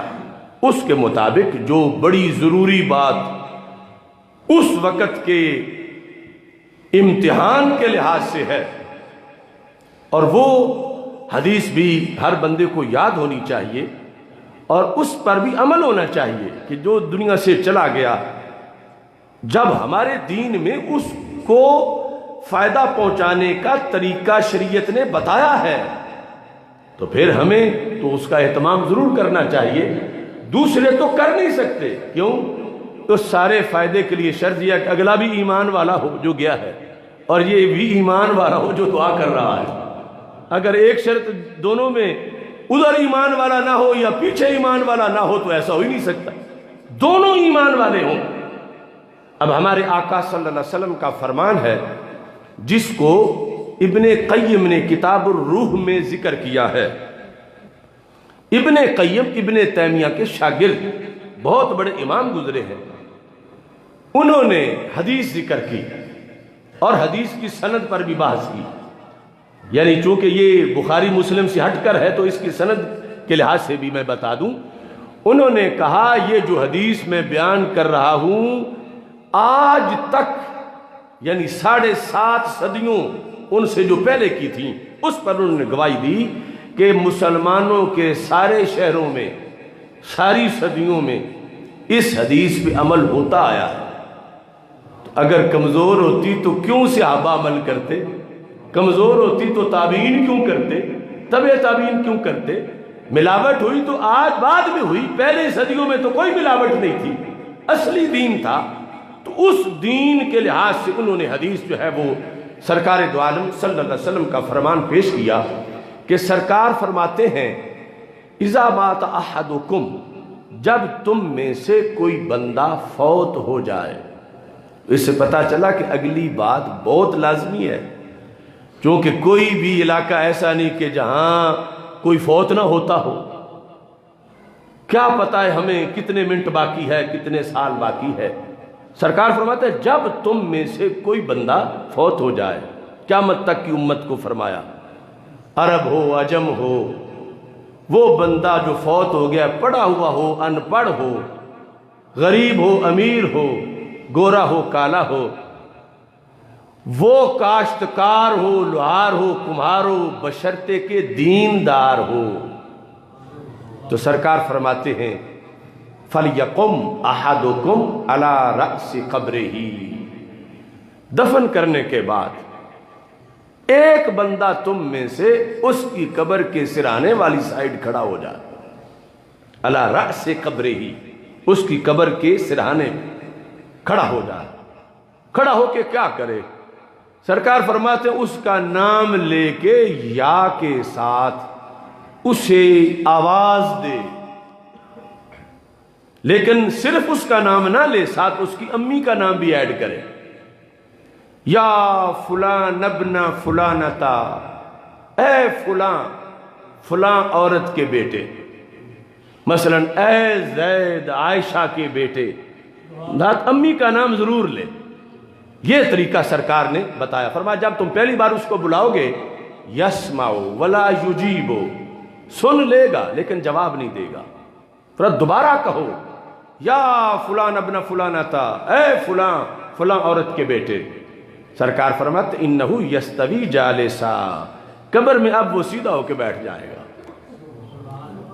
اس کے مطابق جو بڑی ضروری بات اس وقت کے امتحان کے لحاظ سے ہے، اور وہ حدیث بھی ہر بندے کو یاد ہونی چاہیے اور اس پر بھی عمل ہونا چاہیے، کہ جو دنیا سے چلا گیا، جب ہمارے دین میں اس کو فائدہ پہنچانے کا طریقہ شریعت نے بتایا ہے تو پھر ہمیں تو اس کا اہتمام ضرور کرنا چاہیے۔ دوسرے تو کر نہیں سکتے، کیوں؟ تو سارے فائدے کے لیے شرط یہ کہ اگلا بھی ایمان والا ہو جو گیا ہے، اور یہ بھی ایمان والا ہو جو دعا کر رہا ہے۔ اگر ایک شرط دونوں میں ادھر ایمان والا نہ ہو یا پیچھے ایمان والا نہ ہو تو ایسا ہو ہی نہیں سکتا، دونوں ایمان والے ہوں۔ اب ہمارے آقا صلی اللہ علیہ وسلم کا فرمان ہے جس کو ابن قیم نے کتاب الروح میں ذکر کیا ہے۔ ابن قیم ابن تیمیہ کے شاگرد، بہت بڑے امام گزرے ہیں، انہوں نے حدیث ذکر کی اور حدیث کی سند پر بھی بحث کی، یعنی چونکہ یہ بخاری مسلم سے ہٹ کر ہے تو اس کی سند کے لحاظ سے بھی میں بتا دوں۔ انہوں نے کہا یہ جو حدیث میں بیان کر رہا ہوں آج تک، یعنی 7.5 صدیوں ان سے جو پہلے کی تھیں، اس پر انہوں نے گواہی دی کہ مسلمانوں کے سارے شہروں میں ساری صدیوں میں اس حدیث پہ عمل ہوتا آیا ہے۔ تو اگر کمزور ہوتی تو کیوں صحابہ عمل کرتے؟ کمزور ہوتی تو تابعین کیوں کرتے؟ تبع تابعین کیوں کرتے؟ ملاوٹ ہوئی تو آج بعد میں ہوئی، پہلے صدیوں میں تو کوئی ملاوٹ نہیں تھی، اصلی دین تھا۔ تو اس دین کے لحاظ سے انہوں نے حدیث جو ہے وہ سرکار دو عالم صلی اللہ علیہ وسلم کا فرمان پیش کیا کہ سرکار فرماتے ہیں اذا مات احدکم، جب تم میں سے کوئی بندہ فوت ہو جائے۔ اس سے پتہ چلا کہ اگلی بات بہت لازمی ہے، کیونکہ کوئی بھی علاقہ ایسا نہیں کہ جہاں کوئی فوت نہ ہوتا ہو۔ کیا پتہ ہے ہمیں کتنے منٹ باقی ہے، کتنے سال باقی ہے۔ سرکار فرماتے ہیں جب تم میں سے کوئی بندہ فوت ہو جائے، قیامت تک کی امت کو فرمایا، عرب ہو عجم ہو، وہ بندہ جو فوت ہو گیا، پڑھا ہوا ہو ان پڑھ ہو، غریب ہو امیر ہو، گورا ہو کالا ہو، وہ کاشتکار ہو لوہار ہو کمہار ہو، بشرطے کے دیندار ہو، تو سرکار فرماتے ہیں فَلْيَقُمْ أَحَدُكُمْ عَلَىٰ رَأْسِ قَبْرِهِ، دفن کرنے کے بعد ایک بندہ تم میں سے اس کی قبر کے سرانے والی سائیڈ کھڑا ہو جائے، عَلَىٰ رَأْسِ قَبْرِهِ، اس کی قبر کے سرانے کھڑا ہو جائے۔ کھڑا ہو کے کیا کرے؟ سرکار فرماتے ہیں اس کا نام لے کے یا کے ساتھ اسے آواز دے، لیکن صرف اس کا نام نہ لے، ساتھ اس کی امی کا نام بھی ایڈ کرے، یا فلان ابن فلانتا، اے فلاں فلاں عورت کے بیٹے، مثلا اے زید عائشہ کے بیٹے، ساتھ امی کا نام ضرور لے۔ یہ طریقہ سرکار نے بتایا، فرمایا جب تم پہلی بار اس کو بلاؤ گے یسمعو ولا یجیبو، سن لے گا لیکن جواب نہیں دے گا، پھر دوبارہ کہو یا فلان ابن فلانتا، اے فلاں فلاں عورت کے بیٹے، سرکار فرماتے انہو یستوی جالسا، قبر میں اب وہ سیدھا ہو کے بیٹھ جائے گا،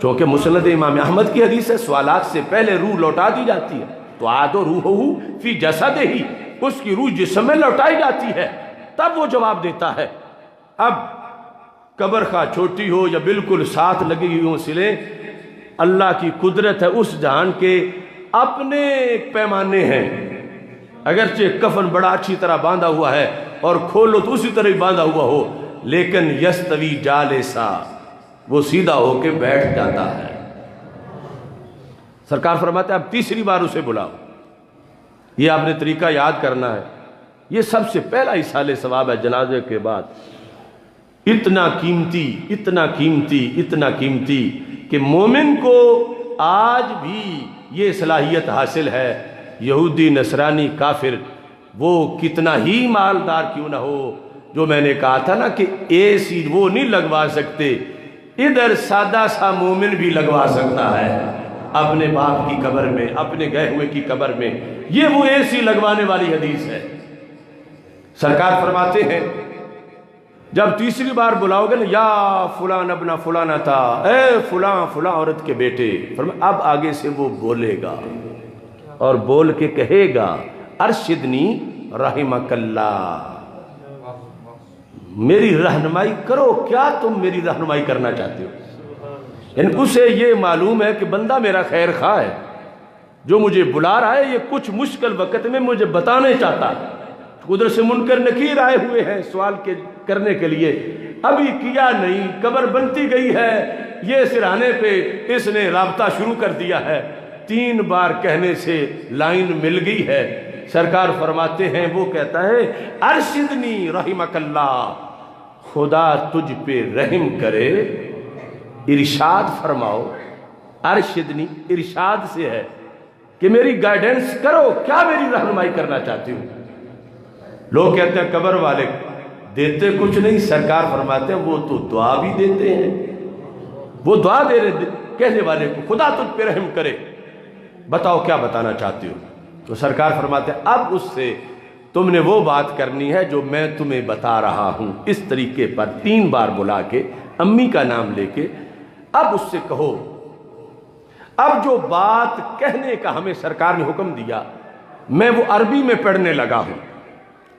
چونکہ مسند امام احمد کی حدیث ہے سوالات سے پہلے روح لوٹا دی جاتی ہے، تو عادو روحہ فی جسدہ ہی، اس کی روح جسم میں لوٹائی جاتی ہے، تب وہ جواب دیتا ہے۔ اب قبر خواہ چھوٹی ہو یا بالکل ساتھ لگی ہوئی ہوں سلیں، اللہ کی قدرت ہے، اس جہان کے اپنے پیمانے ہیں، اگرچہ کفن بڑا اچھی طرح باندھا ہوا ہے اور کھولو تو اسی طرح ہی باندھا ہوا ہو، لیکن یستوی جالسا، وہ سیدھا ہو کے بیٹھ جاتا ہے۔ سرکار فرماتے ہیں اب تیسری بار اسے بلاؤ، یہ آپ نے طریقہ یاد کرنا ہے، یہ سب سے پہلا ایصال ثواب ہے جنازے کے بعد، اتنا قیمتی اتنا قیمتی اتنا قیمتی کہ مومن کو آج بھی یہ صلاحیت حاصل ہے، یہودی نصرانی کافر وہ کتنا ہی مالدار کیوں نہ ہو، جو میں نے کہا تھا نا کہ اے سی وہ نہیں لگوا سکتے، ادھر سادہ سا مومن بھی لگوا سکتا ہے اپنے باپ کی قبر میں، اپنے گئے ہوئے کی قبر میں، یہ وہ اے سی لگوانے والی حدیث ہے۔ سرکار فرماتے ہیں جب تیسری بار بلاؤ گے نا یا فلان ابن فلانتا، اے فلاں فلاں عورت کے بیٹے، فرمایا اب آگے سے وہ بولے گا اور بول کے کہے گا ارشدنی رحمک اللہ، میری رہنمائی کرو، کیا تم میری رہنمائی کرنا چاہتے ہو؟ یعنی اسے یہ معلوم ہے کہ بندہ میرا خیر خواہ ہے، جو مجھے بلا رہا ہے یہ کچھ مشکل وقت میں مجھے بتانے چاہتا ہے، قدرت سے منکر نکیر آئے ہوئے ہیں سوال کرنے کے لیے، ابھی کیا نہیں، قبر بنتی گئی ہے، یہ سرانے پہ اس نے رابطہ شروع کر دیا ہے، 3 بار کہنے سے لائن مل گئی ہے۔ سرکار فرماتے ہیں وہ کہتا ہے ارشدنی رحمک اللہ، خدا تجھ پہ رحم کرے، ارشاد فرماؤ، ارشدنی ارشاد سے ہے کہ میری گائیڈنس کرو، کیا میری رہنمائی کرنا چاہتی ہوں؟ لوگ کہتے ہیں قبر والے دیتے کچھ نہیں، سرکار فرماتے ہیں وہ تو دعا بھی دیتے ہیں، وہ دعا دے رہے کہنے والے کو خدا تجھ پہ رحم کرے، بتاؤ کیا بتانا چاہتی ہو؟ تو سرکار فرماتے ہیں اب اس سے تم نے وہ بات کرنی ہے جو میں تمہیں بتا رہا ہوں، اس طریقے پر 3 بار بلا کے امی کا نام لے کے اب اس سے کہو اب جو بات کہنے کا ہمیں سرکار نے حکم دیا میں وہ عربی میں پڑھنے لگا ہوں.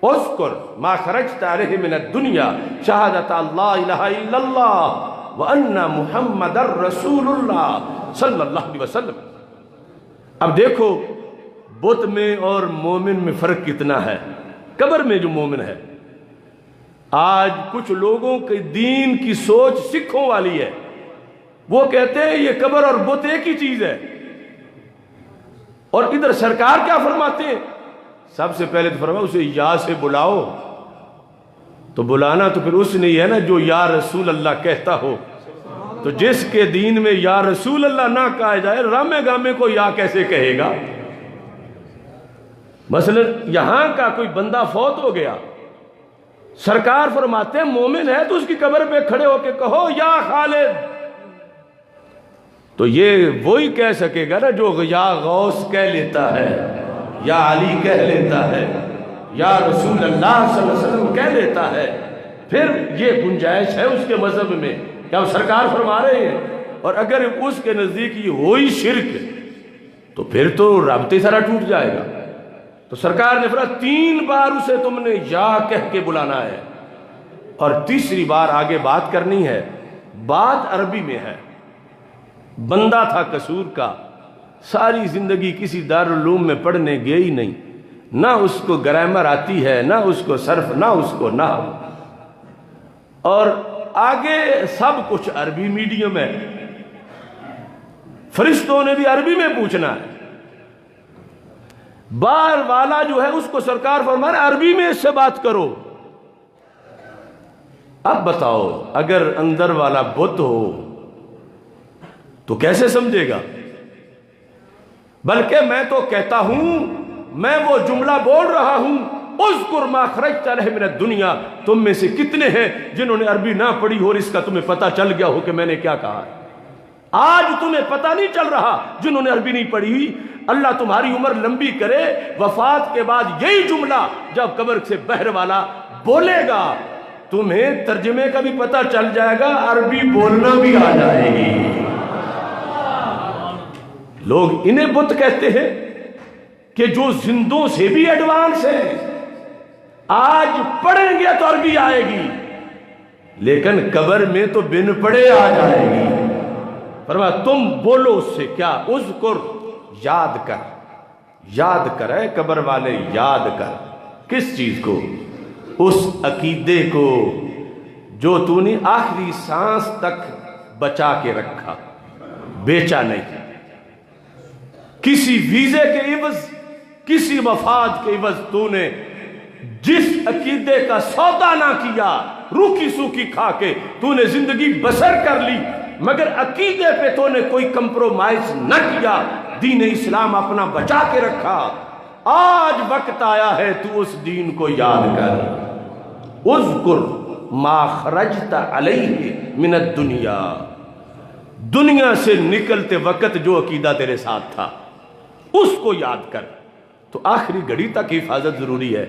اذکر ما خرجت علیہ من الدنیا شہادت اللہ الہ الا اللہ وان محمد رسول اللہ صلی اللہ علیہ وسلم. اب دیکھو بت میں اور مومن میں فرق کتنا ہے. قبر میں جو مومن ہے، آج کچھ لوگوں کے دین کی سوچ سکھوں والی ہے، وہ کہتے ہیں یہ قبر اور بت ایک ہی چیز ہے. اور ادھر سرکار کیا فرماتے ہیں؟ سب سے پہلے تو فرمایا اسے یا سے بلاؤ. تو بلانا تو پھر اس نے ہے نا جو یا رسول اللہ کہتا ہو. تو جس کے دین میں یا رسول اللہ نہ کہا جائے، رامے گامے کو یا کیسے کہے گا؟ مثلا یہاں کا کوئی بندہ فوت ہو گیا، سرکار فرماتے ہیں مومن ہے تو اس کی قبر پہ کھڑے ہو کے کہو یا خالد. تو یہ وہی کہہ سکے گا نا جو یا غوث کہہ لیتا ہے، یا علی کہہ لیتا ہے، یا رسول اللہ صلی اللہ علیہ وسلم کہہ لیتا ہے. پھر یہ گنجائش ہے اس کے مذہب میں کہ اب سرکار فرما رہے ہیں. اور اگر اس کے نزدیک یہ ہوئی شرک تو پھر تو رابطے سارا ٹوٹ جائے گا. تو سرکار نے فرمایا 3 بار اسے تم نے یا کہہ کے بلانا ہے، اور تیسری بار آگے بات کرنی ہے. بات عربی میں ہے. بندہ تھا قصور کا، ساری زندگی کسی دارالعلوم میں پڑھنے گئے ہی نہیں، نہ اس کو گرامر آتی ہے، نہ اس کو صرف، نہ اس کو نحو، اور آگے سب کچھ عربی میڈیم ہے. فرشتوں نے بھی عربی میں پوچھنا ہے. باہر والا جو ہے اس کو سرکار فرمایا عربی میں اس سے بات کرو. اب بتاؤ اگر اندر والا بت ہو تو کیسے سمجھے گا؟ بلکہ میں تو کہتا ہوں، میں وہ جملہ بول رہا ہوں، اذکر ما خرجت علیہ من الدنیا. تم میں سے کتنے ہیں جنہوں نے عربی نہ پڑھی ہو اور اس کا تمہیں پتہ چل گیا ہو کہ میں نے کیا کہا ہے؟ آج تمہیں پتہ نہیں چل رہا جنہوں نے عربی نہیں پڑھی ہوئی. اللہ تمہاری عمر لمبی کرے، وفات کے بعد یہی جملہ جب قبر سے بہر والا بولے گا تمہیں ترجمے کا بھی پتہ چل جائے گا، عربی بولنا بھی آ جائے گی. لوگ انہیں بت کہتے ہیں کہ جو زندوں سے بھی ایڈوانس ہے. آج پڑھیں گے تو عربی آئے گی، لیکن قبر میں تو بن پڑھے آ جائے گی. فرمایا تم بولو اس سے کیا؟ اذکر، یاد کر. یاد کر اے قبر والے، یاد کر. کس چیز کو؟ اس عقیدے کو جو تو نے آخری سانس تک بچا کے رکھا، بیچا نہیں. کسی ویزے کے عوض، کسی مفاد کے عوض تو نے جس عقیدے کا سودا نہ کیا، روکی سوکی کھا کے تو نے زندگی بسر کر لی، مگر عقیدے پہ تو نے کوئی کمپرومائز نہ کیا، دین اسلام اپنا بچا کے رکھا. آج وقت آیا ہے تو اس دین کو یاد کر. اذکر ما خرجت علیہ من الدنیا. دنیا سے نکلتے وقت جو عقیدہ تیرے ساتھ تھا اس کو یاد کر. تو آخری گھڑی تک حفاظت ضروری ہے.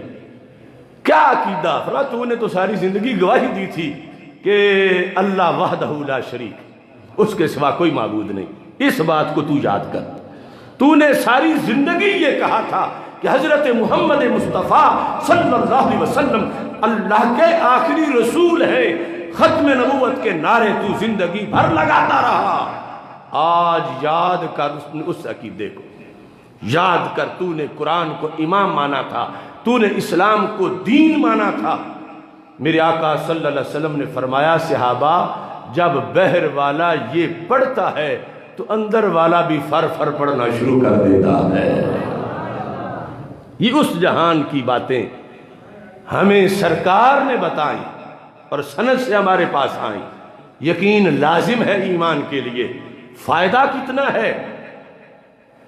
کیا عقیدہ؟ فرمایا تو نے تو ساری زندگی گواہی دی تھی کہ اللہ وحدہ لا شریک، اس کے سوا کوئی معبود نہیں. اس بات کو تو یاد کر. تو نے ساری زندگی یہ کہا تھا کہ حضرت محمد مصطفیٰ صلی اللہ علیہ وسلم اللہ کے آخری رسول ہیں. ختم نبوت کے نعرے تو زندگی بھر لگاتا رہا. آج یاد کر اس عقیدے کو. یاد کر تو نے قرآن کو امام مانا تھا، تو نے اسلام کو دین مانا تھا. میرے آقا صلی اللہ علیہ وسلم نے فرمایا صحابہ جب بہر والا یہ پڑھتا ہے تو اندر والا بھی فر فر پڑھنا شروع کر دیتا ہے. یہ اس جہان کی باتیں ہمیں سرکار نے بتائیں اور سند سے ہمارے پاس آئیں. یقین لازم ہے ایمان کے لیے. فائدہ کتنا ہے؟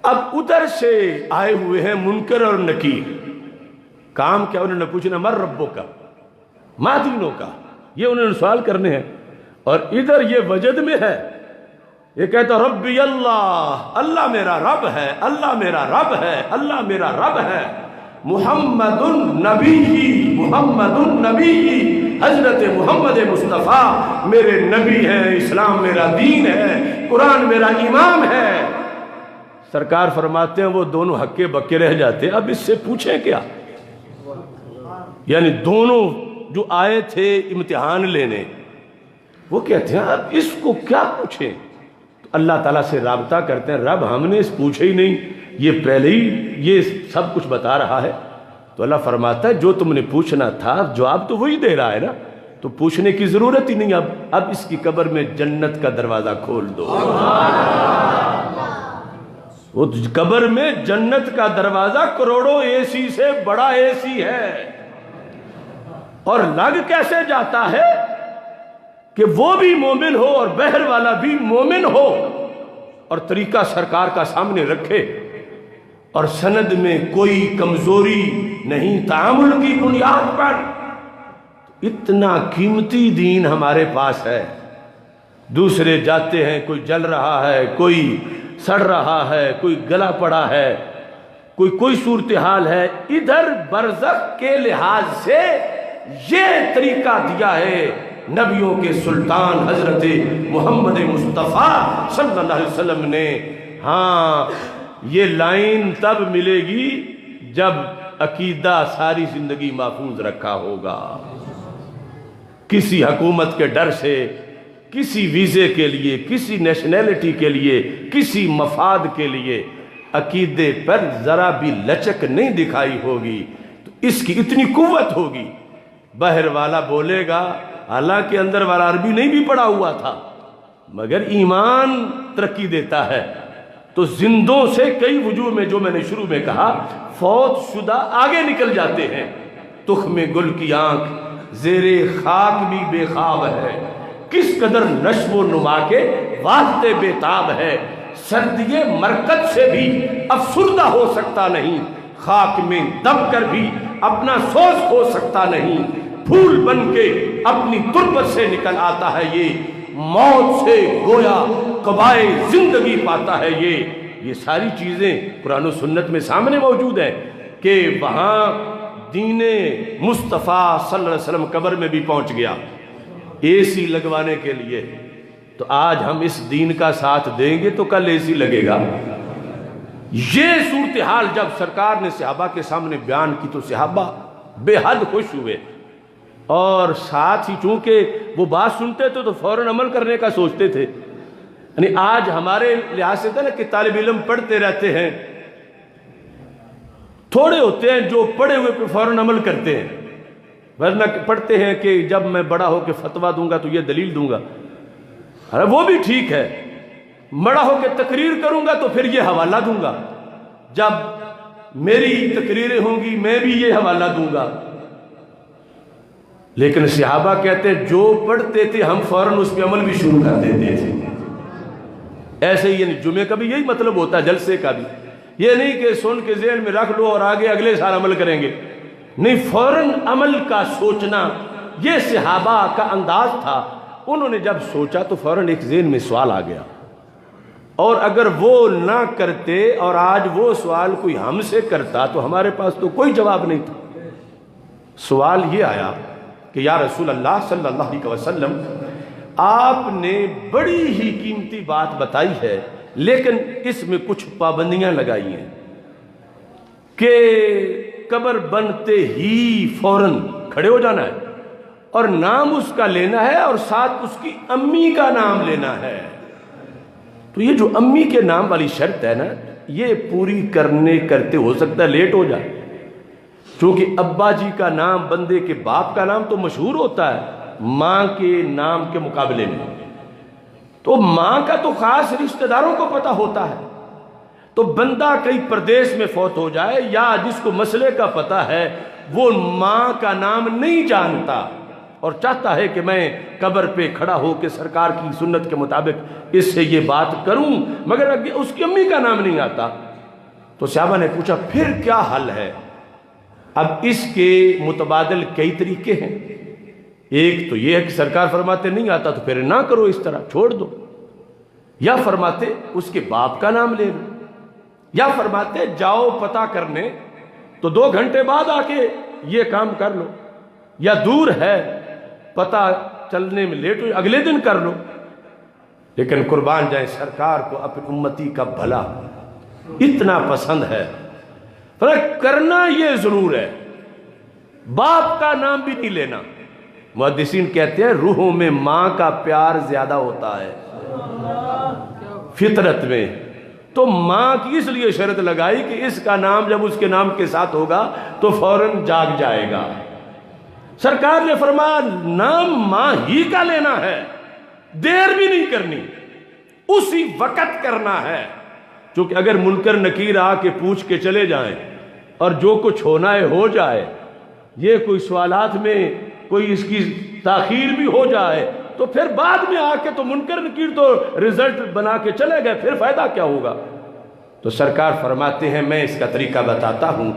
اب ادھر سے آئے ہوئے ہیں منکر اور نکیر. کام کیا؟ انہوں نے پوچھنا مر ربوں کا، ما دینوں کا، یہ انہوں نے سوال کرنے ہیں. اور ادھر یہ وجد میں ہے، یہ کہتا ربی اللہ، اللہ میرا رب ہے، اللہ میرا رب ہے، اللہ میرا رب ہے. محمد النبی، محمد النبی، حضرت محمد مصطفیٰ میرے نبی ہیں، اسلام میرا دین ہے، قرآن میرا امام ہے. سرکار فرماتے ہیں وہ دونوں ہکے بکے رہ جاتے ہیں، اب اس سے پوچھیں کیا؟ یعنی دونوں جو آئے تھے امتحان لینے وہ کہتے ہیں اب اس کو کیا پوچھیں؟ تو اللہ تعالیٰ سے رابطہ کرتے ہیں، رب ہم نے اس پوچھے ہی نہیں، یہ پہلے ہی یہ سب کچھ بتا رہا ہے۔ تو اللہ فرماتا ہے جو تم نے پوچھنا تھا جواب تو وہی دے رہا ہے نا، تو پوچھنے کی ضرورت ہی نہیں۔ اب اس کی قبر میں جنت کا دروازہ کھول دو۔ وہ قبر میں جنت کا دروازہ کروڑوں اے سی سے بڑا اے سی ہے، اور لگ کیسے جاتا ہے کہ وہ بھی مومن ہو اور بہر والا بھی مومن ہو، اور طریقہ سرکار کا سامنے رکھے، اور سند میں کوئی کمزوری نہیں، تعامل کی بنیاد پر۔ اتنا قیمتی دین ہمارے پاس ہے، دوسرے جاتے ہیں، کوئی جل رہا ہے، کوئی سڑ رہا ہے، کوئی گلا پڑا ہے، کوئی صورتحال ہے۔ ادھر برزخ کے لحاظ سے یہ طریقہ دیا ہے نبیوں کے سلطان حضرت محمد مصطفیٰ صلی اللہ علیہ وسلم نے۔ ہاں، یہ لائن تب ملے گی جب عقیدہ ساری زندگی محفوظ رکھا ہوگا، کسی حکومت کے ڈر سے، کسی ویزے کے لیے، کسی نیشنلٹی کے لیے، کسی مفاد کے لیے عقیدے پر ذرا بھی لچک نہیں دکھائی ہوگی تو اس کی اتنی قوت ہوگی۔ باہر والا بولے گا، حالانکہ اندر والا عربی نہیں بھی پڑھا ہوا تھا، مگر ایمان ترقی دیتا ہے۔ تو زندوں سے کئی وجوہ میں، جو میں نے شروع میں کہا، فوت شدہ آگے نکل جاتے ہیں۔ تخم گل کی آنکھ زیر خاک بھی بے خواب ہے، کس قدر نشو و نما کے واسطے بےتاب ہے۔ سردی مرکز سے بھی افسردہ ہو سکتا نہیں، خاک میں دب کر بھی اپنا سوز ہو سکتا نہیں، پھول بن کے اپنی تربت سے نکل آتا ہے یہ، موت سے گویا قبائے زندگی پاتا ہے یہ ساری چیزیں قرآن و سنت میں سامنے موجود ہیں کہ وہاں دین مصطفیٰ صلی اللہ علیہ وسلم قبر میں بھی پہنچ گیا اے سی لگوانے کے لیے۔ تو آج ہم اس دین کا ساتھ دیں گے تو کل اے سی لگے گا۔ یہ صورتحال جب سرکار نے صحابہ کے سامنے بیان کی تو صحابہ بے حد خوش ہوئے، اور ساتھ ہی چونکہ وہ بات سنتے تھے تو فوراً عمل کرنے کا سوچتے تھے۔ یعنی آج ہمارے لحاظ سے تھا نا کہ طالب علم پڑھتے رہتے ہیں، تھوڑے ہوتے ہیں جو پڑھے ہوئے پہ فوراً عمل کرتے ہیں، ورنہ پڑھتے ہیں کہ جب میں بڑا ہو کے فتویٰ دوں گا تو یہ دلیل دوں گا۔ ارے وہ بھی ٹھیک ہے، بڑا ہو کے تقریر کروں گا تو پھر یہ حوالہ دوں گا، جب میری تقریریں ہوں گی میں بھی یہ حوالہ دوں گا۔ لیکن صحابہ کہتے ہیں جو پڑھتے تھے ہم فوراً اس پہ عمل بھی شروع کر دیتے تھے۔ ایسے ہی یعنی جمعے کا بھی یہی مطلب ہوتا ہے، جلسے کا بھی یہ نہیں کہ سن کے ذہن میں رکھ لو اور آگے اگلے سال عمل کریں گے، نہیں، فوراً عمل کا سوچنا یہ صحابہ کا انداز تھا۔ انہوں نے جب سوچا تو فوراً ایک ذہن میں سوال آ گیا، اور اگر وہ نہ کرتے اور آج وہ سوال کوئی ہم سے کرتا تو ہمارے پاس تو کوئی جواب نہیں تھا۔ سوال یہ آیا کہ یا رسول اللہ صلی اللہ علیہ وسلم، آپ نے بڑی ہی قیمتی بات بتائی ہے لیکن اس میں کچھ پابندیاں لگائی ہیں کہ قبر بنتے ہی فوراً کھڑے ہو جانا ہے اور نام اس کا لینا ہے اور ساتھ اس کی امی کا نام لینا ہے۔ تو یہ جو امی کے نام والی شرط ہے نا، یہ پوری کرتے ہو سکتا ہے لیٹ ہو جائے، چونکہ ابا جی کا نام بندے کے باپ کا نام تو مشہور ہوتا ہے ماں کے نام کے مقابلے میں، تو ماں کا تو خاص رشتہ داروں کو پتہ ہوتا ہے۔ تو بندہ کئی پردیس میں فوت ہو جائے یا جس کو مسئلے کا پتہ ہے وہ ماں کا نام نہیں جانتا اور چاہتا ہے کہ میں قبر پہ کھڑا ہو کے سرکار کی سنت کے مطابق اس سے یہ بات کروں، مگر اس کی امی کا نام نہیں آتا، تو صحابہ نے پوچھا پھر کیا حل ہے؟ اب اس کے متبادل کئی طریقے ہیں۔ ایک تو یہ ہے کہ سرکار فرماتے نہیں آتا تو پھر نہ کرو، اس طرح چھوڑ دو، یا فرماتے اس کے باپ کا نام لے لو، یا فرماتے جاؤ پتہ کرنے تو 2 گھنٹے بعد آ کے یہ کام کر لو، یا دور ہے پتہ چلنے میں لیٹ ہو اگلے دن کر لو۔ لیکن قربان جائیں سرکار کو اپنی امتی کا بھلا اتنا پسند ہے. فرق کرنا یہ ضرور ہے, باپ کا نام بھی نہیں لینا. محدثین کہتے ہیں روحوں میں ماں کا پیار زیادہ ہوتا ہے فطرت میں, تو ماں کی اس لیے شرط لگائی کہ اس کا نام جب اس کے نام کے ساتھ ہوگا تو فوراً جاگ جائے گا. سرکار نے فرمایا نام ماں ہی کا لینا ہے, دیر بھی نہیں کرنی, اسی وقت کرنا ہے. چونکہ اگر منکر نکیر آ کے پوچھ کے چلے جائیں اور جو کچھ ہونا ہے ہو جائے, یہ کوئی سوالات میں کوئی اس کی تاخیر بھی ہو جائے, تو پھر بعد میں آ کے تو منکر نکیر تو رزلٹ بنا کے چلے گئے, پھر فائدہ کیا ہوگا. تو سرکار فرماتے ہیں میں اس کا طریقہ بتاتا ہوں.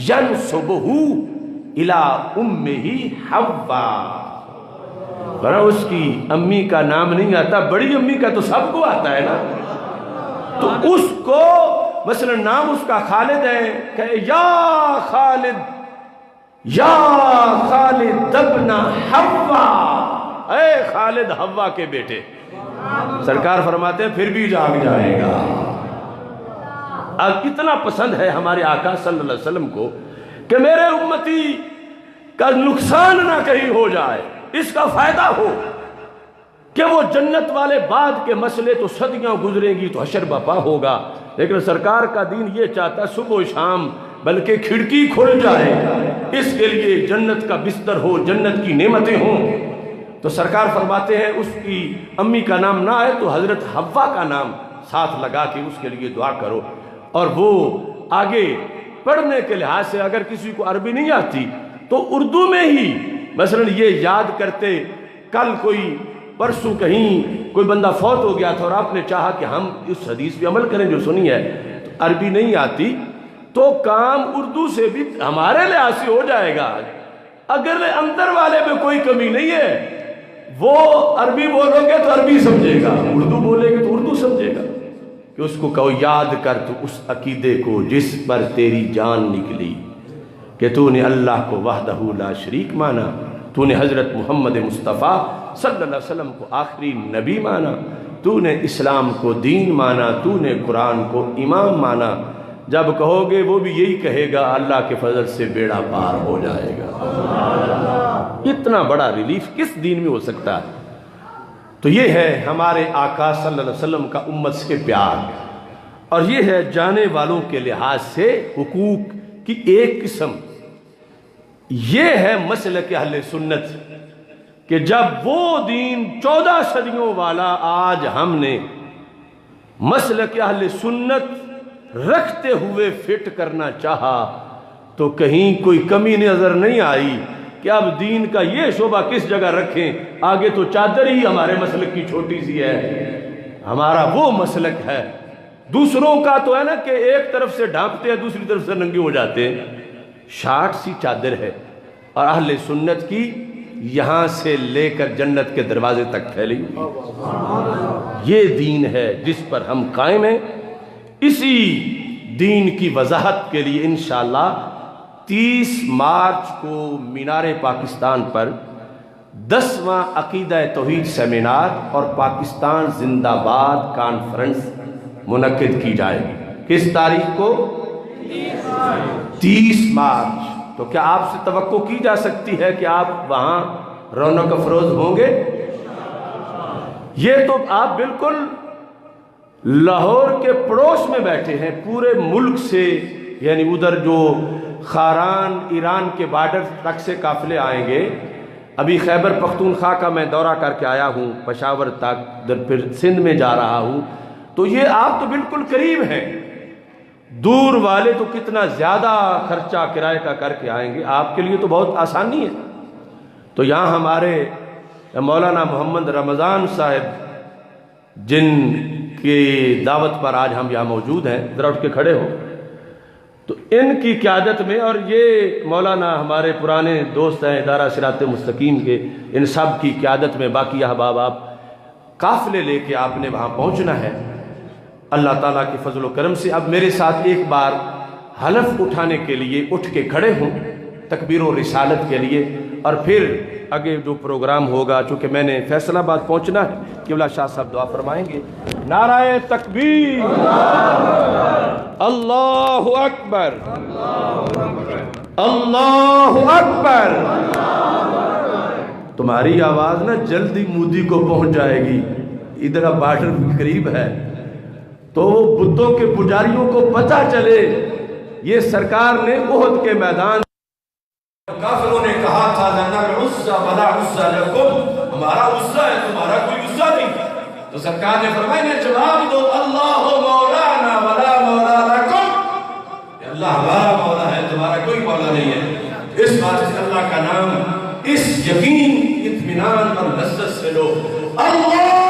ینسبہ الی امہ حوا, ورنہ اس کی امی کا نام نہیں آتا, بڑی امی کا تو سب کو آتا ہے نا. تو اس کو مثلا نام اس کا خالد ہے کہ یا خالد, یا خالد ابن حوا, اے خالد حوا کے بیٹے. سرکار فرماتے ہیں پھر بھی جاگ جائے گا. اب اتنا پسند ہے ہمارے آقا صلی اللہ علیہ وسلم کو کہ میرے امتی کا نقصان نہ کہیں ہو جائے, اس کا فائدہ ہو کہ وہ جنت والے بعد کے مسئلے تو صدیاں گزریں گی تو حشر بپا ہوگا, لیکن سرکار کا دین یہ چاہتا ہے صبح و شام بلکہ کھڑکی کھل جائے, اس کے لیے جنت کا بستر ہو, جنت کی نعمتیں ہوں. تو سرکار فرماتے ہیں اس کی امی کا نام نہ آئے تو حضرت حوا کا نام ساتھ لگا کے اس کے لیے دعا کرو. اور وہ آگے پڑھنے کے لحاظ سے اگر کسی کو عربی نہیں آتی تو اردو میں ہی مثلا یہ یاد کرتے, کل کوئی پرسوں کہیں کوئی بندہ فوت ہو گیا تھا اور آپ نے چاہا کہ ہم اس حدیث پہ عمل کریں جو سنی ہے, تو عربی نہیں آتی تو کام اردو سے بھی ہمارے لحاظ سے ہو جائے گا. اگر اندر والے میں کوئی کمی نہیں ہے, وہ عربی بولو گے تو عربی سمجھے گا, اردو بولے گے تو اردو سمجھے گا. کہ اس کو کہو یاد کر تو اس عقیدے کو جس پر تیری جان نکلی, کہ تو نے اللہ کو وحدہ لا شریک مانا, تو نے حضرت محمد مصطفیٰ صلی اللہ علیہ وسلم کو آخری نبی مانا, تو نے اسلام کو دین مانا, تو نے قرآن کو امام مانا. جب کہو گے وہ بھی یہی کہے گا, اللہ کے فضل سے بیڑا پار ہو جائے گا. اتنا بڑا ریلیف کس دین میں ہو سکتا ہے. تو یہ ہے ہمارے آقا صلی اللہ علیہ وسلم کا امت سے پیار, اور یہ ہے جانے والوں کے لحاظ سے حقوق کی ایک قسم. یہ ہے مسلک اہل سنت کہ جب وہ دین 14 صدیوں والا آج ہم نے مسلک اہل سنت رکھتے ہوئے فٹ کرنا چاہا تو کہیں کوئی کمی نظر نہیں آئی کہ اب دین کا یہ شعبہ کس جگہ رکھیں, آگے تو چادر ہی ہمارے مسلک کی چھوٹی سی ہے. ہمارا وہ مسلک ہے, دوسروں کا تو ہے نا کہ ایک طرف سے ڈھانپتے ہیں دوسری طرف سے ننگے ہو جاتے ہیں, شارٹ سی چادر ہے. اور اہل سنت کی یہاں سے لے کر جنت کے دروازے تک پھیلی ہوئی یہ دین ہے جس پر ہم قائم ہیں. اسی دین کی وضاحت کے لیے انشاءاللہ 30 مارچ کو مینار پاکستان پر 10واں عقیدہ توحید سیمینار اور پاکستان زندہ باد کانفرنس منعقد کی جائے گی. کس تاریخ کو؟ 30 مارچ. تو کیا آپ سے توقع کی جا سکتی ہے کہ آپ وہاں رونق افروز ہوں گے؟ یہ تو آپ بالکل لاہور کے پڑوس میں بیٹھے ہیں, پورے ملک سے یعنی ادھر جو خاران ایران کے بارڈر تک سے قافلے آئیں گے. ابھی خیبر پختونخوا کا میں دورہ کر کے آیا ہوں, پشاور تک, پھر سندھ میں جا رہا ہوں. تو یہ آپ تو بالکل قریب ہیں, دور والے تو کتنا زیادہ خرچہ کرائے کا کر کے آئیں گے, آپ کے لیے تو بہت آسانی ہے. تو یہاں ہمارے مولانا محمد رمضان صاحب جن کی دعوت پر آج ہم یہاں موجود ہیں, ذرا اٹھ کے کھڑے ہو. تو ان کی قیادت میں, اور یہ مولانا ہمارے پرانے دوست ہیں ادارہ صراط مستقیم کے, ان سب کی قیادت میں باقی احباب آپ قافلے لے کے آپ نے وہاں پہنچنا ہے. اللہ تعالیٰ کے فضل و کرم سے اب میرے ساتھ ایک بار حلف اٹھانے کے لیے اٹھ کے کھڑے ہوں. تکبیر و رسالت کے لیے، اور پھر آگے جو پروگرام ہوگا، چونکہ میں نے فیصل آباد پہنچنا ہے، قبلہ شاہ صاحب دعا فرمائیں گے۔ نعرہ تکبیر، اللہ اکبر، اللہ اکبر۔ تمہاری آواز نا جلدی مودی کو پہنچ جائے گی، ادھر بارڈر قریب ہے، تو بتوں کے پجاریوں کو پتہ چلے یہ سرکار نے احد کے میدان، کافروں نے کہا تھا لنا العزى ولا عزى لكم، ہمارا عزہ ہے تمہارا کوئی عزہ نہیں، تو سرکار نے فرمایا جواب دو اللہ مولانا ولا مولا لكم، اللہ ہمارا مولا ہے تمہارا کوئی مولا نہیں ہے۔ اس بات سے اللہ کا نام اس یقین، اطمینان اور لذت سے لو اللہ